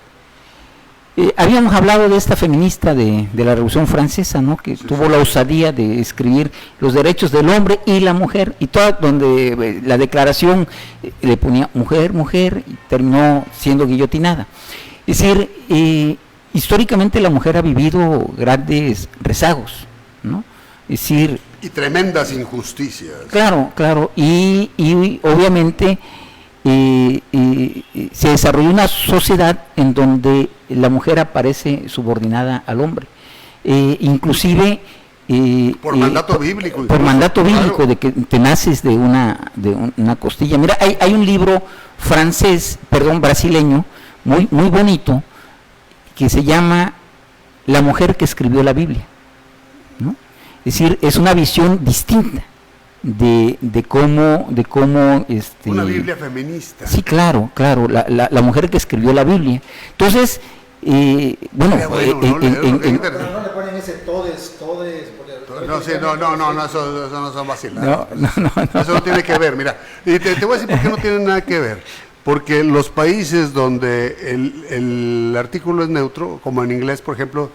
Habíamos hablado de esta feminista de la Revolución Francesa, ¿no? Que tuvo la osadía de escribir los derechos del hombre y la mujer, y toda donde la declaración le ponía mujer, mujer, y terminó siendo guillotinada. Es decir, históricamente la mujer ha vivido grandes rezagos, ¿no? Es decir, Y tremendas injusticias. claro, y obviamente se desarrolló una sociedad en donde la mujer aparece subordinada al hombre, inclusive Por mandato bíblico. por incluso, mandato bíblico, claro. de que te naces de una costilla. Mira, hay un libro brasileño, muy bonito, que se llama La mujer que escribió la Biblia, ¿no? Es decir, es una visión distinta de cómo Una Biblia feminista. Sí, claro, la mujer que escribió la Biblia. Entonces, bueno, Qué bueno, ¿no? en- Qué interesante. No le ponen ese todes, porque No, sí, no, eso no son vaciladas. No. Eso no tiene que ver, mira. Y te voy a decir por qué no tiene nada que ver. Porque los países donde el artículo es neutro, como en inglés, por ejemplo,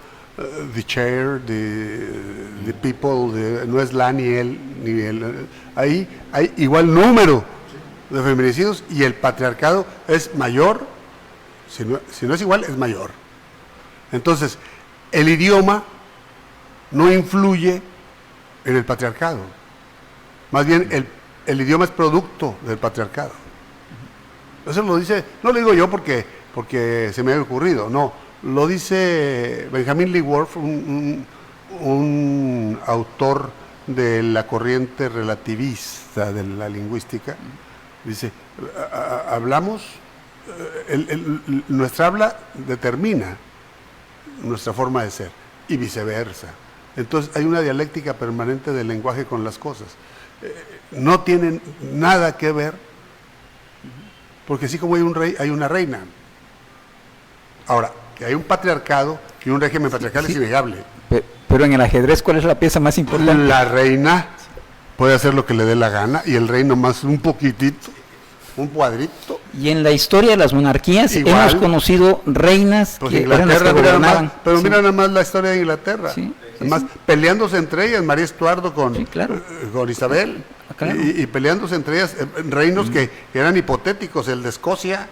the chair, the people, no es la ni él, ni el. Ahí hay igual número de feminicidios y el patriarcado es mayor, si no es igual, es mayor. Entonces, el idioma no influye en el patriarcado. Más bien, el idioma es producto del patriarcado. Eso lo dice, no lo digo yo porque se me ha ocurrido, no, lo dice Benjamin Lee Whorf, un autor de la corriente relativista de la lingüística. Dice, hablamos, nuestra habla determina nuestra forma de ser y viceversa. Entonces hay una dialéctica permanente del lenguaje con las cosas. No tienen nada que ver, porque así como hay un rey, hay una reina. Ahora, que hay un patriarcado y un régimen patriarcal es innegable. Pero en el ajedrez, ¿cuál es la pieza más importante? La reina puede hacer lo que le dé la gana y el rey nomás un poquitito, un cuadrito. Y en la historia de las monarquías igual, hemos conocido reinas pues que eran las que gobernaban. Pero mira nada más la historia de Inglaterra. Además, peleándose entre ellas, María Estuardo con Isabel. Claro. Y peleándose entre ellas, reinos que eran hipotéticos, el de Escocia,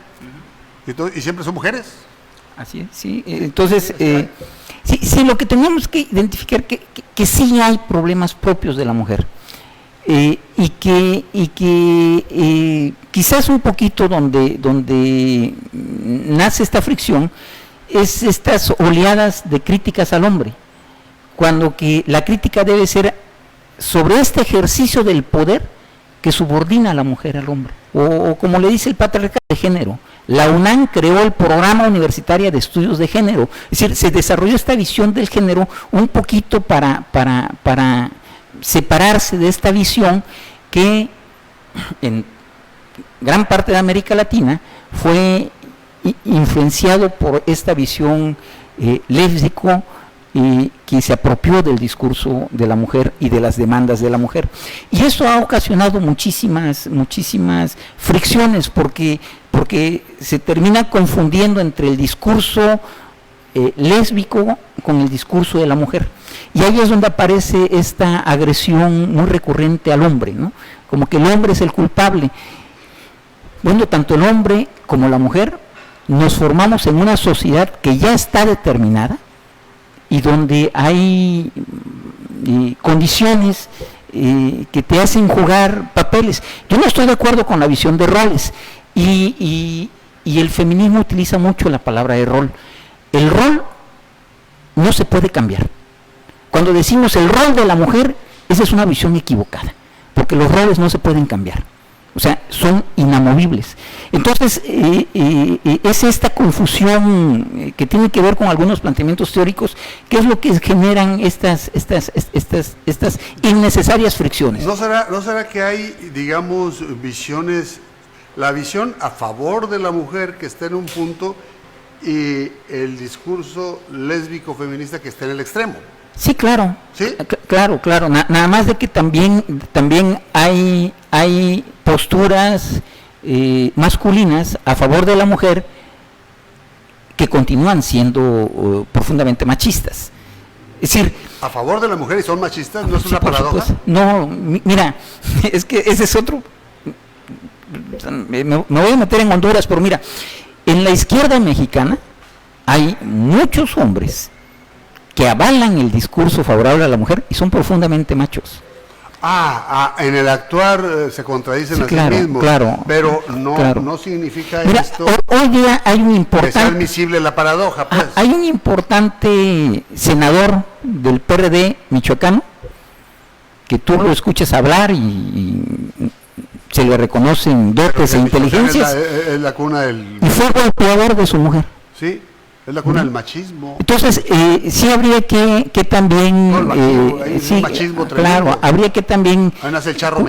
y siempre son mujeres. Así es, sí. Entonces, sí, lo que tenemos que identificar que sí hay problemas propios de la mujer. Y que quizás un poquito donde nace esta fricción es estas oleadas de críticas al hombre, cuando que la crítica debe ser sobre este ejercicio del poder que subordina a la mujer al hombre, o como le dice el patriarcado de género. La UNAM creó el Programa Universitario de Estudios de Género, es decir, se desarrolló esta visión del género un poquito para separarse de esta visión que en gran parte de América Latina fue influenciado por esta visión lésbico que se apropió del discurso de la mujer y de las demandas de la mujer. Y eso ha ocasionado muchísimas fricciones porque se termina confundiendo entre el discurso lésbico con el discurso de la mujer. Y ahí es donde aparece esta agresión muy recurrente al hombre, ¿no? Como que el hombre es el culpable. Bueno, tanto el hombre como la mujer nos formamos en una sociedad que ya está determinada y donde hay condiciones que te hacen jugar papeles. Yo no estoy de acuerdo con la visión de roles y el feminismo utiliza mucho la palabra de rol. El rol no se puede cambiar. Cuando decimos el rol de la mujer, esa es una visión equivocada, porque los roles no se pueden cambiar, o sea, son inamovibles. Entonces, es esta confusión que tiene que ver con algunos planteamientos teóricos, que es lo que generan estas innecesarias fricciones. ¿No será que hay, digamos, visiones, la visión a favor de la mujer que está en un punto y el discurso lésbico feminista que está en el extremo? Sí, claro. ¿Sí? Claro. Nada más de que también hay posturas masculinas a favor de la mujer que continúan siendo profundamente machistas. Es decir, a favor de la mujer y son machistas, ¿no es una paradoja? No, mira, es que ese es otro. Me voy a meter en Honduras, pero mira, en la izquierda mexicana hay muchos hombres que avalan el discurso favorable a la mujer y son profundamente machos. En el actuar se contradicen a sí mismos, pero no significa esto. Hoy día hay un importante, que sea admisible la paradoja, pues. Hay un importante senador del PRD michoacano que tú lo escuchas hablar y se le reconocen dotes e inteligencias. Es la cuna del... Y fue golpeador de su mujer. Sí. Es la cuna del machismo. Entonces, sí habría que también... machismo tremendo. Claro, habría que también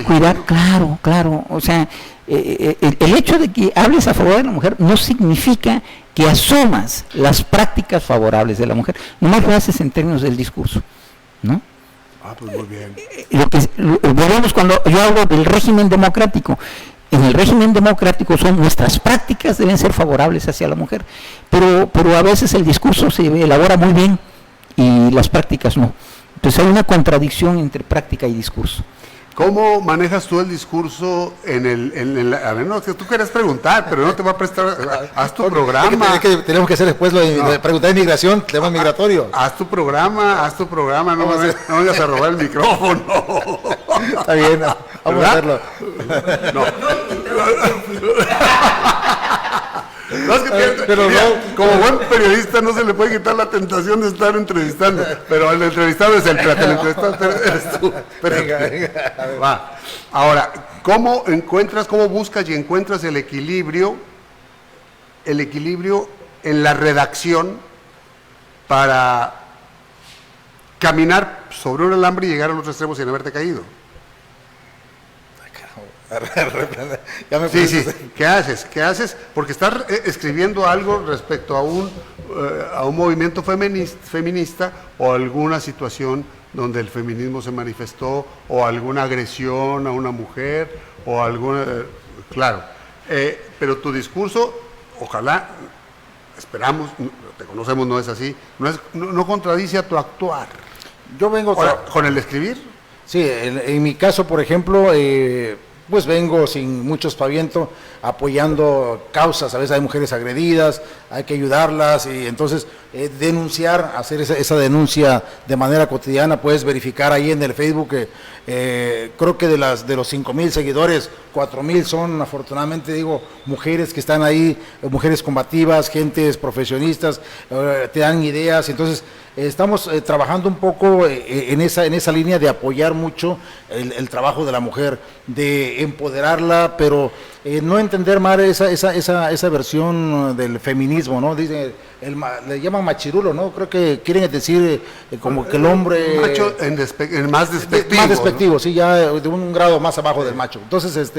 cuidar, claro. O sea, el hecho de que hables a favor de la mujer no significa que asumas las prácticas favorables de la mujer. Nomás lo haces en términos del discurso, ¿no? Pues muy bien. Volvemos cuando yo hablo del régimen democrático. En el régimen democrático nuestras prácticas deben ser favorables hacia la mujer, pero a veces el discurso se elabora muy bien y las prácticas no. Entonces hay una contradicción entre práctica y discurso. ¿Cómo manejas tú el discurso a ver, no, tú querías preguntar, pero no te va a prestar, haz tu programa. Tenemos que hacer después lo de preguntar de inmigración, tema migratorio. Haz tu programa, no vayas a robar el micrófono. Está bien, vamos a hacerlo. No. No, es que como buen periodista no se le puede quitar la tentación de estar entrevistando, pero el entrevistado es el entrevistado eres tú. Venga. Va. Ahora, ¿cómo buscas y encuentras el equilibrio en la redacción para caminar sobre un alambre y llegar a los extremos sin haberte caído? Sí, ¿qué haces? Porque estás escribiendo algo respecto a un movimiento feminista o alguna situación donde el feminismo se manifestó o alguna agresión a una mujer o alguna... claro, pero tu discurso, ojalá, esperamos, te conocemos, no es así, no contradice a tu actuar. Yo vengo... ¿Con el escribir? Sí, en mi caso, por ejemplo... pues vengo sin mucho aspaviento apoyando causas, a veces hay mujeres agredidas, hay que ayudarlas y entonces denunciar, hacer esa denuncia de manera cotidiana. Puedes verificar ahí en el Facebook creo que de los 5,000 seguidores, 4,000 son afortunadamente mujeres que están ahí, mujeres combativas, gentes profesionistas, te dan ideas. Entonces estamos trabajando un poco en esa línea de apoyar mucho el trabajo de la mujer, de empoderarla, pero no entender mal esa versión del feminismo, ¿no? Dice, le llaman machirulo, ¿no? Creo que quieren decir como que el hombre... Macho más despectivo. Más despectivo, ¿no? Sí, ya de un grado más abajo del macho. Entonces,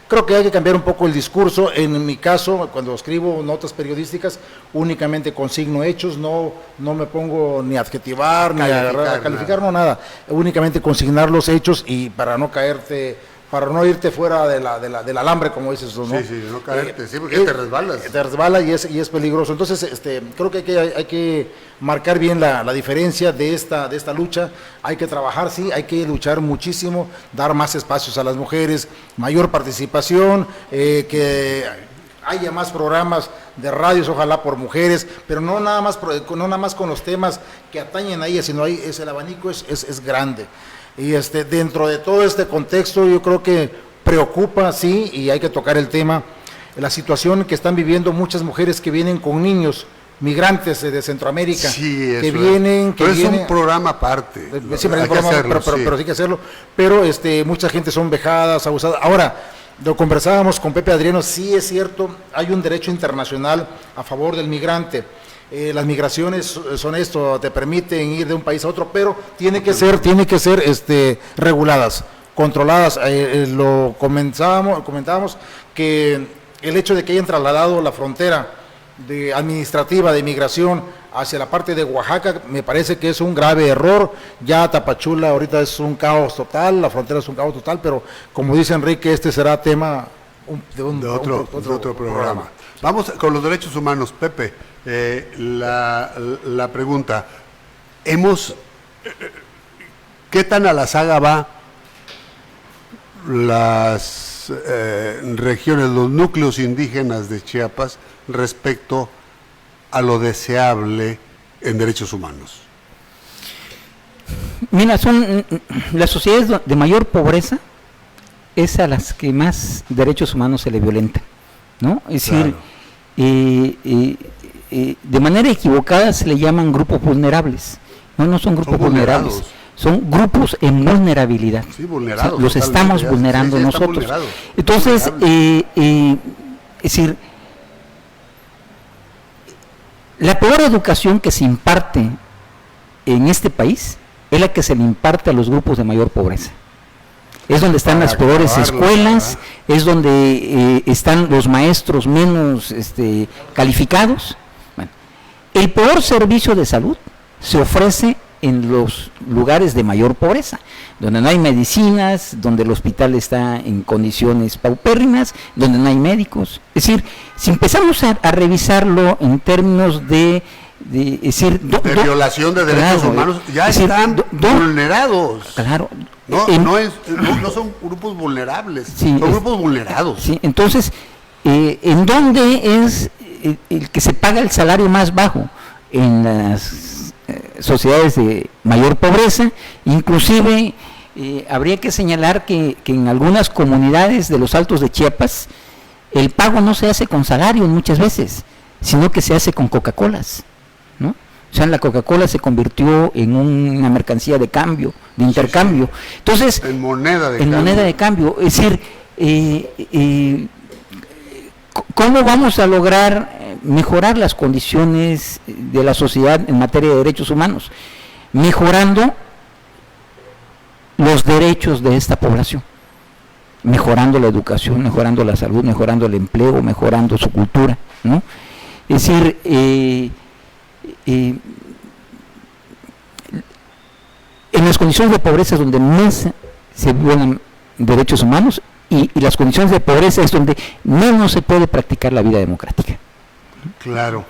creo que hay que cambiar un poco el discurso. En mi caso, cuando escribo notas periodísticas, únicamente consigno hechos, no me pongo ni a adjetivar, ni a calificar, no, nada. Únicamente consignar los hechos y para no irte fuera del alambre, como dices tú, ¿no? Sí, no caerte, sí, porque te resbalas. Te resbala y es peligroso. Entonces, creo que hay que marcar bien la diferencia de esta lucha. Hay que trabajar, sí, hay que luchar muchísimo, dar más espacios a las mujeres, mayor participación, que haya más programas de radios, ojalá por mujeres, pero no nada más con los temas que atañen a ellas, sino ahí el abanico es grande. Y dentro de todo este contexto yo creo que preocupa, sí, y hay que tocar el tema, la situación que están viviendo muchas mujeres que vienen con niños, migrantes de Centroamérica, sí, que vienen... Pero es un programa aparte, pero hay que hacerlo, pero mucha gente son vejadas, abusadas. Ahora, lo conversábamos con Pepe Adriano, sí es cierto, hay un derecho internacional a favor del migrante. Las migraciones son esto, te permiten ir de un país a otro, pero tiene que ser reguladas, controladas. Lo comentábamos que el hecho de que hayan trasladado la frontera administrativa de migración hacia la parte de Oaxaca, me parece que es un grave error. Ya Tapachula ahorita es un caos total, la frontera es un caos total, pero como dice Enrique, será tema de otro programa. Vamos con los derechos humanos, Pepe. La pregunta, ¿qué tan a la saga va las regiones, los núcleos indígenas de Chiapas respecto a lo deseable en derechos humanos? Mira, son las sociedades de mayor pobreza, es a las que más derechos humanos se le violentan, ¿no? Es decir, de manera equivocada se le llaman grupos vulnerables. No son grupos vulnerables, son grupos en vulnerabilidad. Sí, vulnerados. O sea, los estamos vulnerando nosotros. Entonces, es decir, la peor educación que se imparte en este país es la que se le imparte a los grupos de mayor pobreza. Es donde están las peores escuelas, es donde están los maestros menos calificados. Bueno, el peor servicio de salud se ofrece en los lugares de mayor pobreza, donde no hay medicinas, donde el hospital está en condiciones paupérrimas, donde no hay médicos. Es decir, si empezamos a revisarlo en términos de violación de derechos humanos, ya están vulnerados. Claro. No son grupos vulnerables, son grupos vulnerados. Sí, entonces, ¿en dónde es el que se paga el salario más bajo? En las sociedades de mayor pobreza. Inclusive habría que señalar que en algunas comunidades de los Altos de Chiapas el pago no se hace con salario muchas veces, sino que se hace con Coca-Colas, ¿no? O sea, la Coca-Cola se convirtió en una mercancía de cambio, de intercambio. Entonces, en moneda de cambio. Es decir, ¿cómo vamos a lograr mejorar las condiciones de la sociedad en materia de derechos humanos? Mejorando los derechos de esta población, mejorando la educación, mejorando la salud, mejorando el empleo, mejorando su cultura, ¿no? Es decir, en las condiciones de pobreza es donde más se violan derechos humanos, y las condiciones de pobreza es donde menos se puede practicar la vida democrática. Claro.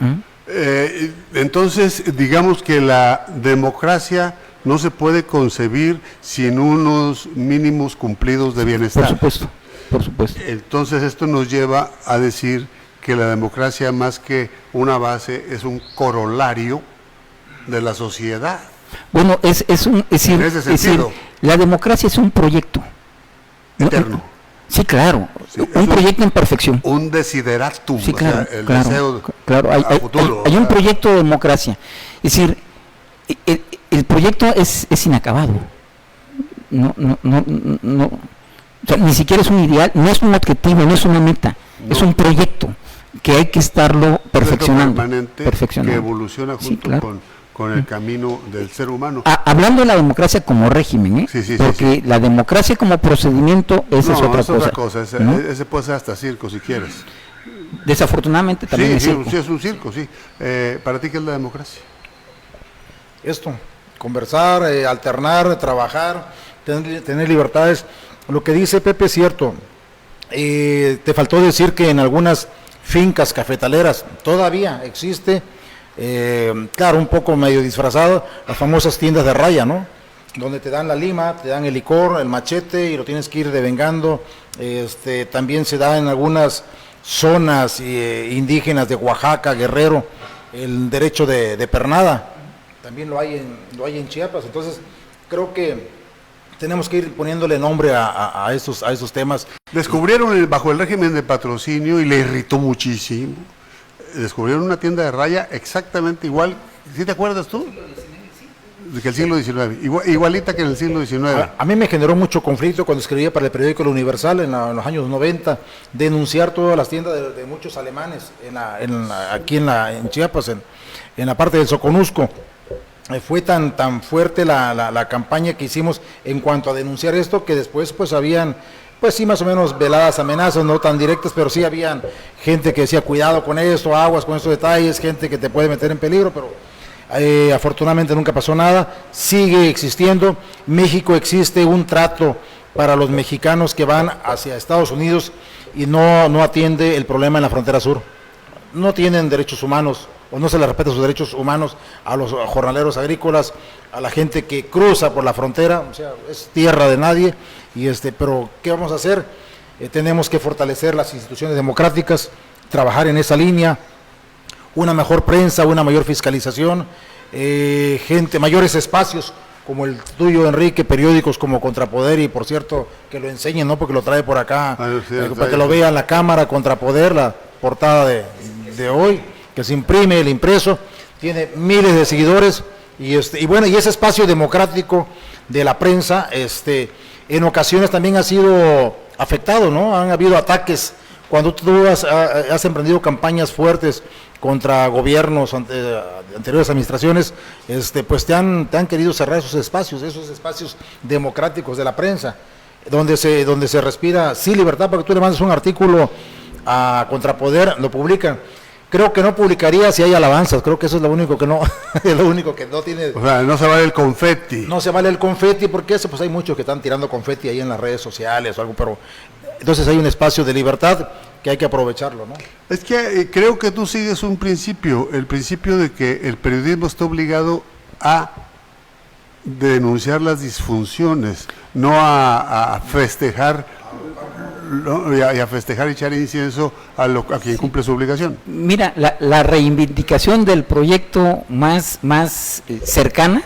Entonces, digamos que la democracia no se puede concebir sin unos mínimos cumplidos de bienestar. Por supuesto. Entonces, esto nos lleva a decir que la democracia, más que una base, es un corolario de la sociedad. Bueno, es decir, la democracia es un proyecto eterno. Sí, claro, sí, un proyecto en perfección. Un desideratum, sí, claro, o sea, el claro, deseo claro, a futuro. Hay un proyecto de democracia. Es decir, el proyecto es inacabado. No, o sea, ni siquiera es un ideal, no es un objetivo, no es una meta, es un proyecto que hay que estarlo perfeccionando. Que evoluciona junto sí, claro, con el camino del ser humano. Hablando de la democracia como régimen, porque la democracia como procedimiento, esa es otra cosa. Ese puede ser hasta circo si quieres. Desafortunadamente también es circo. Sí, es un circo, sí. ¿Para ti qué es la democracia? Esto, conversar, alternar, trabajar, tener libertades. Lo que dice Pepe es cierto. Te faltó decir que en algunas fincas cafetaleras todavía existe, claro, un poco medio disfrazado, las famosas tiendas de raya, ¿no? Donde te dan la lima, te dan el licor, el machete y lo tienes que ir devengando. También se da en algunas zonas indígenas de Oaxaca, Guerrero, el derecho de pernada. También lo hay en Chiapas. Entonces, creo que tenemos que ir poniéndole nombre a esos temas. Descubrieron bajo el régimen de patrocinio y le irritó muchísimo. Descubrieron una tienda de raya exactamente igual, ¿sí te acuerdas tú? Que el siglo XIX, igualita que en el siglo XIX. A mí me generó mucho conflicto cuando escribía para el periódico El Universal en los años 90, denunciar todas las tiendas de muchos alemanes aquí en Chiapas, en la parte del Soconusco. Fue tan fuerte la campaña que hicimos en cuanto a denunciar esto, que después pues habían, pues sí, más o menos veladas amenazas, no tan directas, pero sí habían gente que decía cuidado con esto, aguas con estos detalles, gente que te puede meter en peligro, pero afortunadamente nunca pasó nada. Sigue existiendo. México existe un trato para los mexicanos que van hacia Estados Unidos y no atiende el problema en la frontera sur. No tienen derechos humanos, o no se les respeta sus derechos humanos a los jornaleros agrícolas, a la gente que cruza por la frontera, o sea, es tierra de nadie, pero ¿qué vamos a hacer? Tenemos que fortalecer las instituciones democráticas, trabajar en esa línea, una mejor prensa, una mayor fiscalización, mayores espacios como el tuyo, Enrique, periódicos como Contrapoder, y por cierto, que lo enseñen, ¿no? Porque lo trae por acá, para que lo vean la cámara, Contrapoder, la portada de hoy, que se imprime, el impreso, tiene miles de seguidores, y ese espacio democrático de la prensa, en ocasiones también ha sido afectado, ¿no? Han habido ataques, cuando tú has emprendido campañas fuertes contra gobiernos, anteriores administraciones, pues te han querido cerrar esos espacios democráticos de la prensa, donde se respira, sí, libertad, porque tú le mandas un artículo a Contrapoder, lo publican, Creo que no publicaría si hay alabanzas, creo que eso es lo único que no, es lo único que no tiene. O sea, no se vale el confeti. No se vale el confeti, porque eso, pues hay muchos que están tirando confeti ahí en las redes sociales o algo, pero entonces hay un espacio de libertad que hay que aprovecharlo, ¿no? Es que creo que tú sigues un principio, el principio de que el periodismo está obligado a denunciar las disfunciones, no a festejar. Y a festejar y echar incienso a quien cumple su obligación. Mira, la reivindicación del proyecto más cercana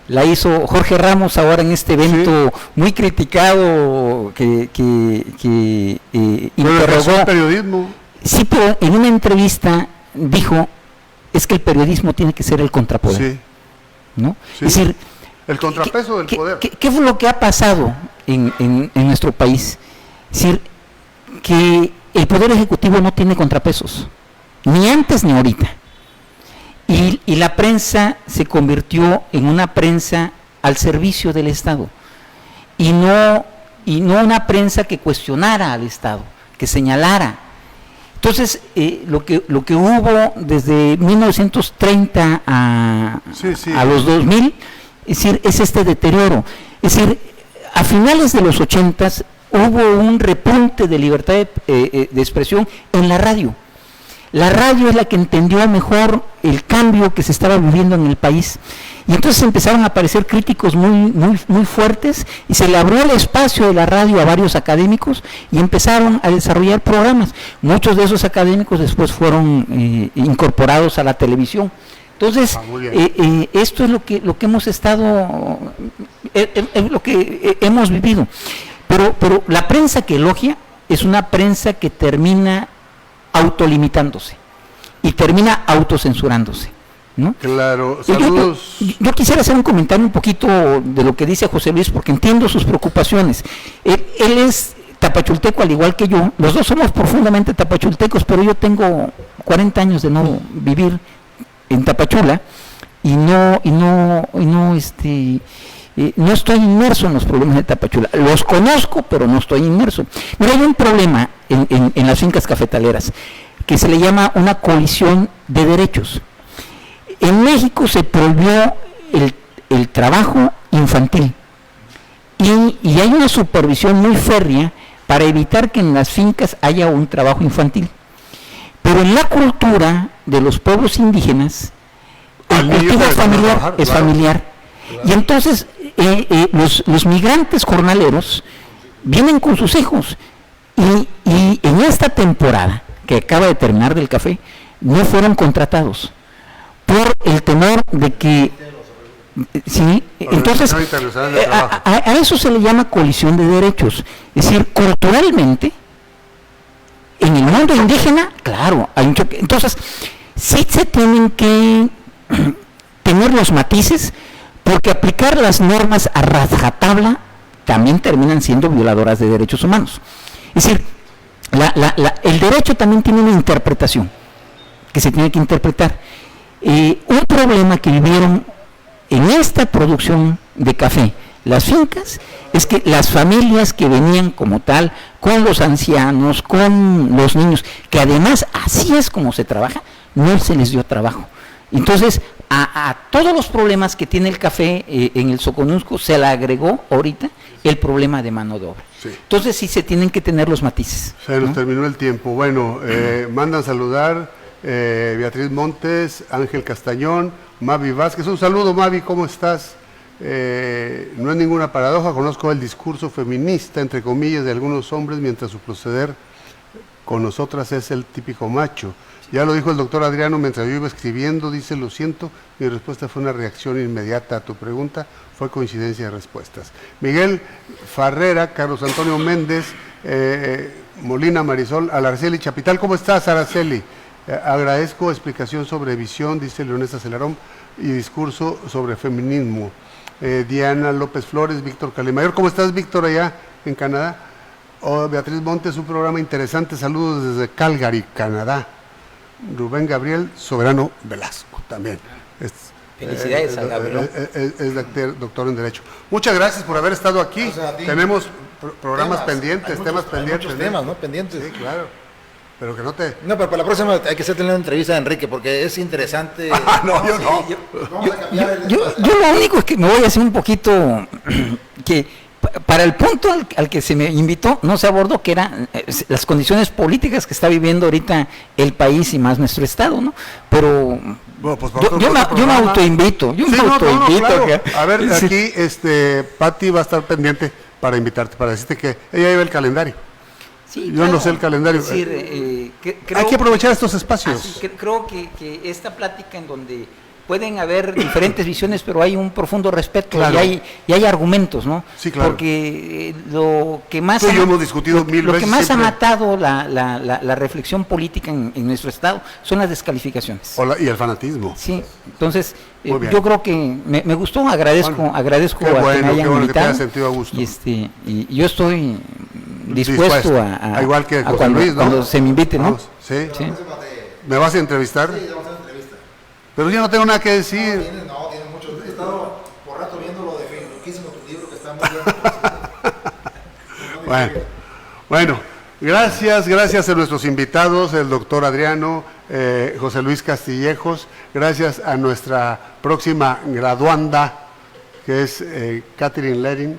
la hizo Jorge Ramos ahora en este evento muy criticado que interrogó el periodismo. Sí, pero en una entrevista dijo, es que el periodismo tiene que ser el contrapoder, sí. ¿no? Sí. Es decir, el contrapeso del poder. ¿Qué fue lo que ha pasado en nuestro país? Es decir, que el Poder Ejecutivo no tiene contrapesos, ni antes ni ahorita. Y la prensa se convirtió en una prensa al servicio del Estado. Y no una prensa que cuestionara al Estado, que señalara. Entonces, lo que hubo desde 1930 a los 2000, es decir, es este deterioro. Es decir, a finales de los 80s, hubo un repunte de libertad de expresión en la radio. La radio es la que entendió mejor el cambio que se estaba viviendo en el país. Y entonces empezaron a aparecer críticos muy fuertes y se le abrió el espacio de la radio a varios académicos y empezaron a desarrollar programas. Muchos de esos académicos después fueron incorporados a la televisión. Entonces, esto es lo que hemos estado, lo que hemos vivido. Pero la prensa que elogia es una prensa que termina autolimitándose y termina autocensurándose, ¿no? Claro, saludos. Yo quisiera hacer un comentario un poquito de lo que dice José Luis, porque entiendo sus preocupaciones. Él es tapachulteco al igual que yo, los dos somos profundamente tapachultecos, pero yo tengo 40 años de no vivir en Tapachula y no estoy inmerso en los problemas de Tapachula. Los conozco, pero no estoy inmerso. Mira, hay un problema en las fincas cafetaleras que se le llama una colisión de derechos. En México se prohibió el trabajo infantil y hay una supervisión muy férrea para evitar que en las fincas haya un trabajo infantil. Pero en la cultura de los pueblos indígenas, el cultivo familiar es familiar. Y entonces los migrantes jornaleros vienen con sus hijos y en esta temporada que acaba de terminar del café no fueron contratados por el temor de que sí, entonces a eso se le llama colisión de derechos. Es decir, culturalmente en el mundo indígena, claro, hay un choque. Entonces sí se tienen que tener los matices, porque aplicar las normas a rajatabla también terminan siendo violadoras de derechos humanos. Es decir, el derecho también tiene una interpretación que se tiene que interpretar. Un problema que vivieron en esta producción de café las fincas es que las familias que venían como tal, con los ancianos, con los niños, que además así es como se trabaja, no se les dio trabajo. Entonces, a todos los problemas que tiene el café en el Soconusco se le agregó ahorita el problema de mano de obra. Sí. Entonces sí se tienen que tener los matices. Se nos terminó el tiempo. Bueno, mandan saludar Beatriz Montes, Ángel Castañón, Mavi Vázquez. Un saludo, Mavi, ¿cómo estás? No es ninguna paradoja, conozco el discurso feminista, entre comillas, de algunos hombres, mientras su proceder con nosotras es el típico macho. Ya lo dijo el doctor Adriano mientras yo iba escribiendo, dice, lo siento, mi respuesta fue una reacción inmediata a tu pregunta, fue coincidencia de respuestas. Miguel Farrera, Carlos Antonio Méndez, Molina Marisol, Araceli Chapital, ¿cómo estás, Araceli? Agradezco explicación sobre visión, dice Leonesa Celarón, y discurso sobre feminismo. Diana López Flores, Víctor Calimayor, ¿cómo estás, Víctor, allá en Canadá? Beatriz Montes, un programa interesante, saludos desde Calgary, Canadá. Rubén Gabriel Soberano Velasco, también. Felicidades a Gabriel. Es doctor en Derecho. Muchas gracias por haber estado aquí. Tenemos programas pendientes, temas pendientes. Muchos temas, ¿no? Pendientes. Sí, claro. pero que no te... No, pero para la próxima hay que hacerle una entrevista a Enrique, porque es interesante. No, yo no. Vamos a cambiar el Yo lo único es que me voy a hacer un poquito que para el punto al que se me invitó no se abordó, que eran las condiciones políticas que está viviendo ahorita el país y más nuestro estado, ¿no? Pero Bueno, pues yo me autoinvito, claro. que- A ver, Sí. aquí Pati va a estar pendiente para invitarte, para decirte que ella lleva el calendario. Sí, Yo claro. no sé el calendario. Es decir, Hay que aprovechar estos espacios. Creo que esta plática en donde pueden haber diferentes visiones, pero hay un profundo respeto, Claro. y hay argumentos, ¿no? Sí, claro. Porque lo que más Tú y yo hemos discutido mil lo que veces más siempre. ha matado la reflexión política en nuestro estado son las descalificaciones. Y el fanatismo. Sí, entonces Muy bien. yo creo que me gustó, agradezco Bueno, agradezco qué a que bueno, me hayan qué bueno que te invitado, hayas sentido a gusto. y yo estoy dispuesto a igual que José cuando, Luis, ¿no? cuando se me invite, ¿no? Vamos, ¿sí? Sí. ¿Me vas a entrevistar? Sí, vamos a hacer entrevista. Pero yo no tengo nada que decir. Tiene mucho. He estado por rato viendo lo de Finquísimo, tu libro que está muy bien. Bueno, gracias a nuestros invitados, el doctor Adriano, José Luis Castillejos, gracias a nuestra próxima graduanda, que es Catherine Lering,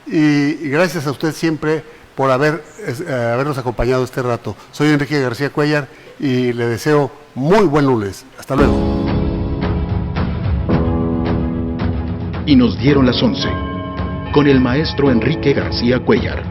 y gracias a usted siempre por habernos acompañado este rato. Soy Enrique García Cuellar y le deseo muy buen lunes. Hasta luego. Y nos dieron las 11, con el maestro Enrique García Cuellar.